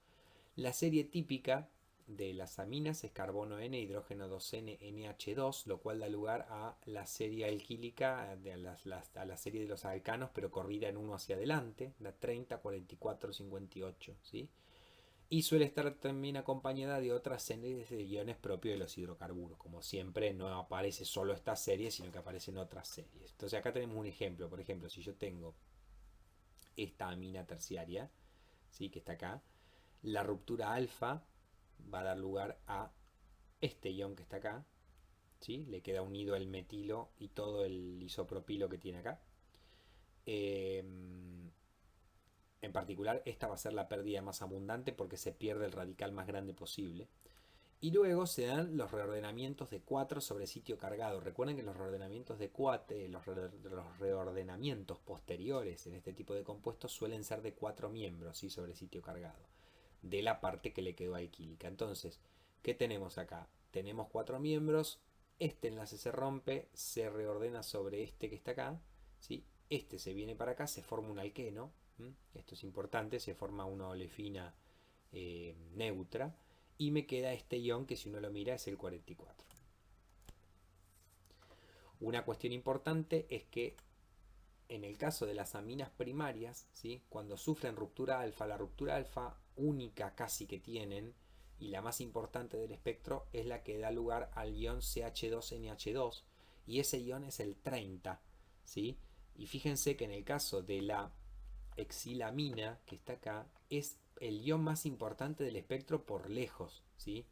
La serie típica de las aminas es carbono N, hidrógeno 2N, NH2, lo cual da lugar a la serie alquílica, a la serie de los alcanos, pero corrida en uno hacia adelante, la 30, 44, 58, ¿sí? Y suele estar también acompañada de otras series de iones propios de los hidrocarburos. Como siempre, no aparece solo esta serie, sino que aparecen otras series. Entonces acá tenemos un ejemplo. Por ejemplo, si yo tengo esta amina terciaria, ¿sí? Que está acá, la ruptura alfa va a dar lugar a este ion que está acá, ¿sí? Le queda unido el metilo y todo el isopropilo que tiene acá. En particular, esta va a ser la pérdida más abundante porque se pierde el radical más grande posible. Y luego se dan los reordenamientos de 4 sobre sitio cargado. Recuerden que los reordenamientos de 4, los reordenamientos posteriores en este tipo de compuestos suelen ser de 4 miembros, ¿sí? Sobre sitio cargado, de la parte que le quedó alquílica. Entonces, ¿qué tenemos acá? Tenemos 4 miembros, este enlace se rompe, se reordena sobre este que está acá, ¿sí? Este se viene para acá, se forma un alqueno, esto es importante, se forma una olefina neutra, y me queda este ion que si uno lo mira es el 44. Una cuestión importante es que en el caso de las aminas primarias, ¿sí? Cuando sufren ruptura alfa, la ruptura alfa única casi que tienen y la más importante del espectro es la que da lugar al ion CH2NH2 y ese ion es el 30, ¿sí? Y fíjense que en el caso de la exilamina que está acá es el ion más importante del espectro por lejos, ¿sí?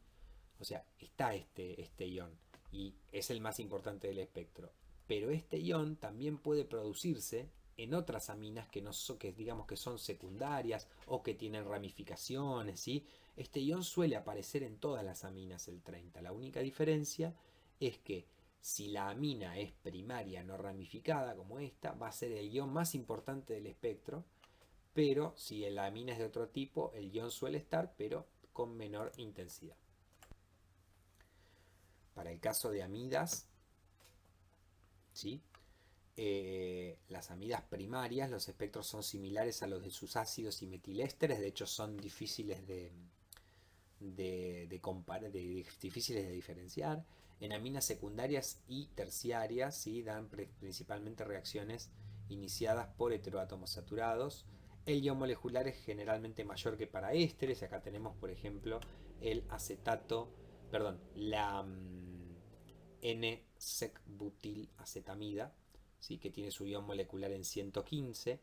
O sea, está este ion y es el más importante del espectro. Pero este ion también puede producirse en otras aminas que, no que digamos que son secundarias o que tienen ramificaciones, ¿sí? Este ion suele aparecer en todas las aminas el 30. La única diferencia es que si la amina es primaria no ramificada como esta, va a ser el ion más importante del espectro, pero si la amina es de otro tipo, el ion suele estar, pero con menor intensidad. Para el caso de amidas, ¿sí? Las amidas primarias, los espectros son similares a los de sus ácidos y metilésteres, de hecho son difíciles difíciles de diferenciar. En aminas secundarias y terciarias, ¿sí? Dan principalmente reacciones iniciadas por heteroátomos saturados. El ion molecular es generalmente mayor que para ésteres. Acá tenemos, por ejemplo, el acetato, perdón, la N-sec-butil-acetamida, ¿sí? Que tiene su ion molecular en 115.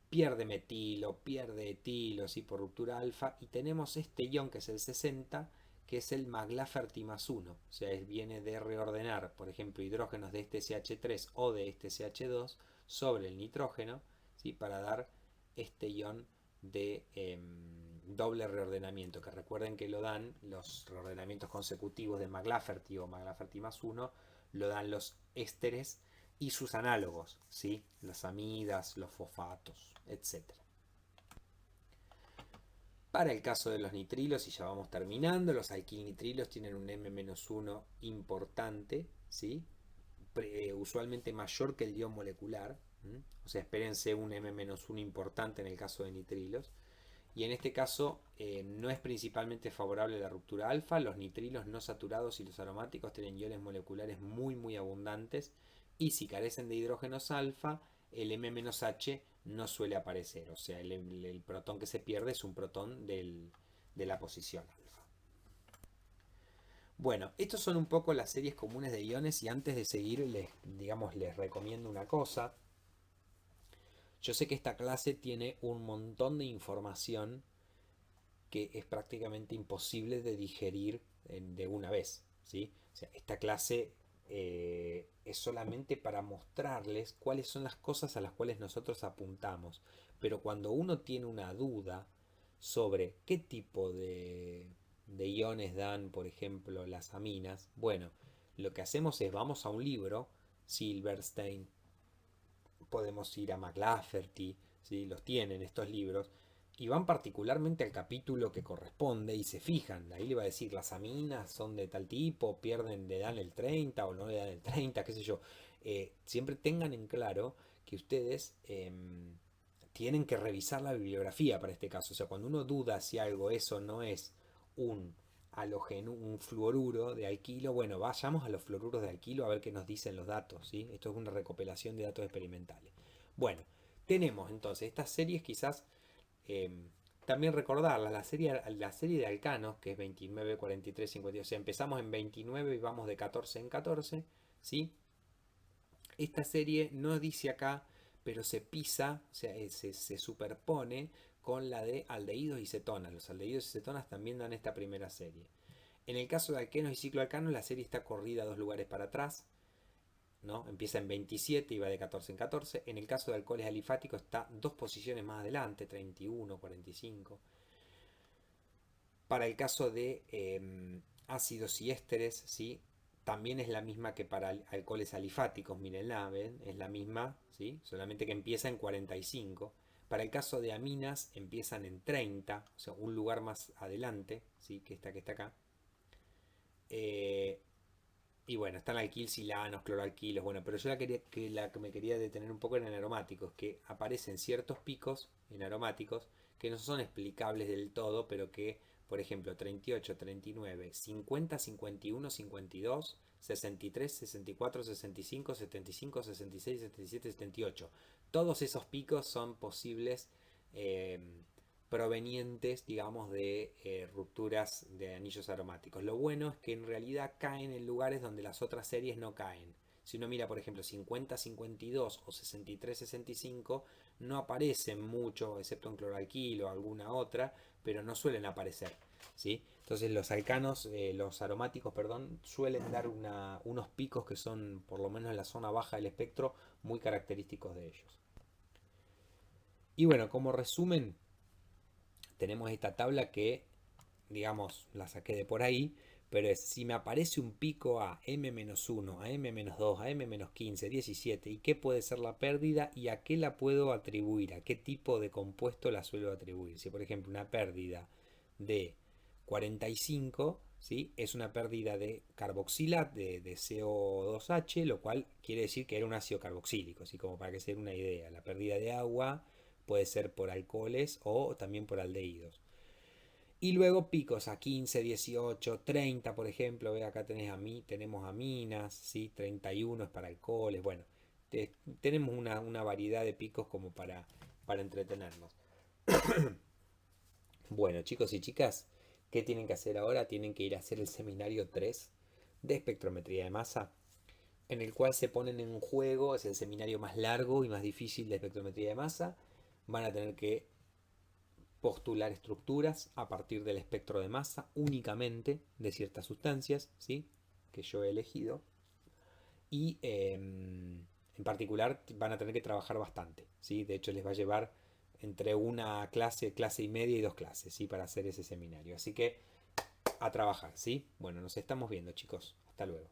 Pierde metilo, pierde etilo, ¿sí? Por ruptura alfa. Y tenemos este ion que es el 60, que es el Maglaferti+1. O sea, viene de reordenar, por ejemplo, hidrógenos de este CH3 o de este CH2 sobre el nitrógeno, ¿sí? Para dar este ion de doble reordenamiento, que recuerden que lo dan los reordenamientos consecutivos de Maglaferti o Maglaferti+1, lo dan los ésteres y sus análogos, ¿sí? Las amidas, los fosfatos, etc. Para el caso de los nitrilos, y ya vamos terminando, los alquilnitrilos tienen un M-1 importante, ¿sí? Usualmente mayor que el ion molecular, o sea, espérense un M-1 importante en el caso de nitrilos. Y en este caso no es principalmente favorable la ruptura alfa. Los nitrilos no saturados y los aromáticos tienen iones moleculares muy abundantes y si carecen de hidrógenos alfa, el M-H no suele aparecer. O sea, el protón que se pierde es un protón de la posición alfa. Bueno, estos son un poco las series comunes de iones y antes de seguir les recomiendo una cosa. Yo sé que esta clase tiene un montón de información que es prácticamente imposible de digerir de una vez, ¿sí? O sea, esta clase es solamente para mostrarles cuáles son las cosas a las cuales nosotros apuntamos. Pero cuando uno tiene una duda sobre qué tipo de iones dan, por ejemplo, las aminas, bueno, lo que hacemos es vamos a un libro, Silverstein, podemos ir a McLafferty, ¿sí? Los tienen estos libros, y van particularmente al capítulo que corresponde y se fijan. Ahí le va a decir, las aminas son de tal tipo, pierden, le dan el 30 o no le dan el 30, qué sé yo. Siempre tengan en claro que ustedes tienen que revisar la bibliografía para este caso. O sea, cuando uno duda si algo es o no es un un fluoruro de alquilo, bueno, vayamos a los fluoruros de alquilo a ver qué nos dicen los datos, ¿sí? Esto es una recopilación de datos experimentales. Bueno, tenemos entonces estas series quizás eh, también recordarlas, la serie de alcanos, que es 29, 43, 52, o sea, empezamos en 29 y vamos de 14 en 14, ¿sí? Esta serie no dice acá, pero se pisa, o sea, se superpone con la de aldehídos y cetonas. Los aldehídos y cetonas también dan esta primera serie. En el caso de alquenos y cicloalcanos, la serie está corrida 2 lugares para atrás, ¿no? Empieza en 27 y va de 14 en 14. En el caso de alcoholes alifáticos está 2 posiciones más adelante, 31, 45. Para el caso de ácidos y ésteres, ¿sí? También es la misma que para alcoholes alifáticos, miren, es la misma, ¿sí? Solamente que empieza en 45. Para el caso de aminas empiezan en 30, o sea, un lugar más adelante, ¿sí? Que está acá. Eh, y bueno, están alquilsilanos, cloroalquilos, bueno, pero yo la que me quería detener un poco era en aromáticos, que aparecen ciertos picos en aromáticos que no son explicables del todo, pero que, por ejemplo, 38, 39, 50, 51, 52, 63, 64, 65, 75, 66, 77, 78. Todos esos picos son posibles eh, provenientes, digamos, de rupturas de anillos aromáticos. Lo bueno es que en realidad caen en lugares donde las otras series no caen. Si uno mira, por ejemplo, 50-52 o 63-65, no aparecen mucho, excepto en cloralquilo o alguna otra, pero no suelen aparecer, ¿sí? Entonces los alcanos, los aromáticos, perdón, suelen dar unos picos que son, por lo menos en la zona baja del espectro, muy característicos de ellos. Y bueno, como resumen, tenemos esta tabla que, digamos, la saqué de por ahí, pero es si me aparece un pico a m-1, a m-2, a m-15, 17, y qué puede ser la pérdida y a qué la puedo atribuir, a qué tipo de compuesto la suelo atribuir. Si por ejemplo una pérdida de 45, ¿sí? Es una pérdida de carboxilato, de CO2H, lo cual quiere decir que era un ácido carboxílico, así como para que se den una idea. La pérdida de agua puede ser por alcoholes o también por aldehídos. Y luego picos a 15, 18, 30, por ejemplo. Ve, acá tenemos aminas, ¿sí? 31 es para alcoholes. Bueno, tenemos una variedad de picos como para entretenernos. Bueno, chicos y chicas, ¿qué tienen que hacer ahora? Tienen que ir a hacer el seminario 3 de espectrometría de masa, en el cual se ponen en juego, es el seminario más largo y más difícil de espectrometría de masa. Van a tener que postular estructuras a partir del espectro de masa únicamente de ciertas sustancias, ¿sí? Que yo he elegido. Y en particular van a tener que trabajar bastante, ¿sí? De hecho les va a llevar entre una clase, clase y media y 2 clases, ¿sí? Para hacer ese seminario. Así que a trabajar, ¿sí? Bueno, nos estamos viendo, chicos. Hasta luego.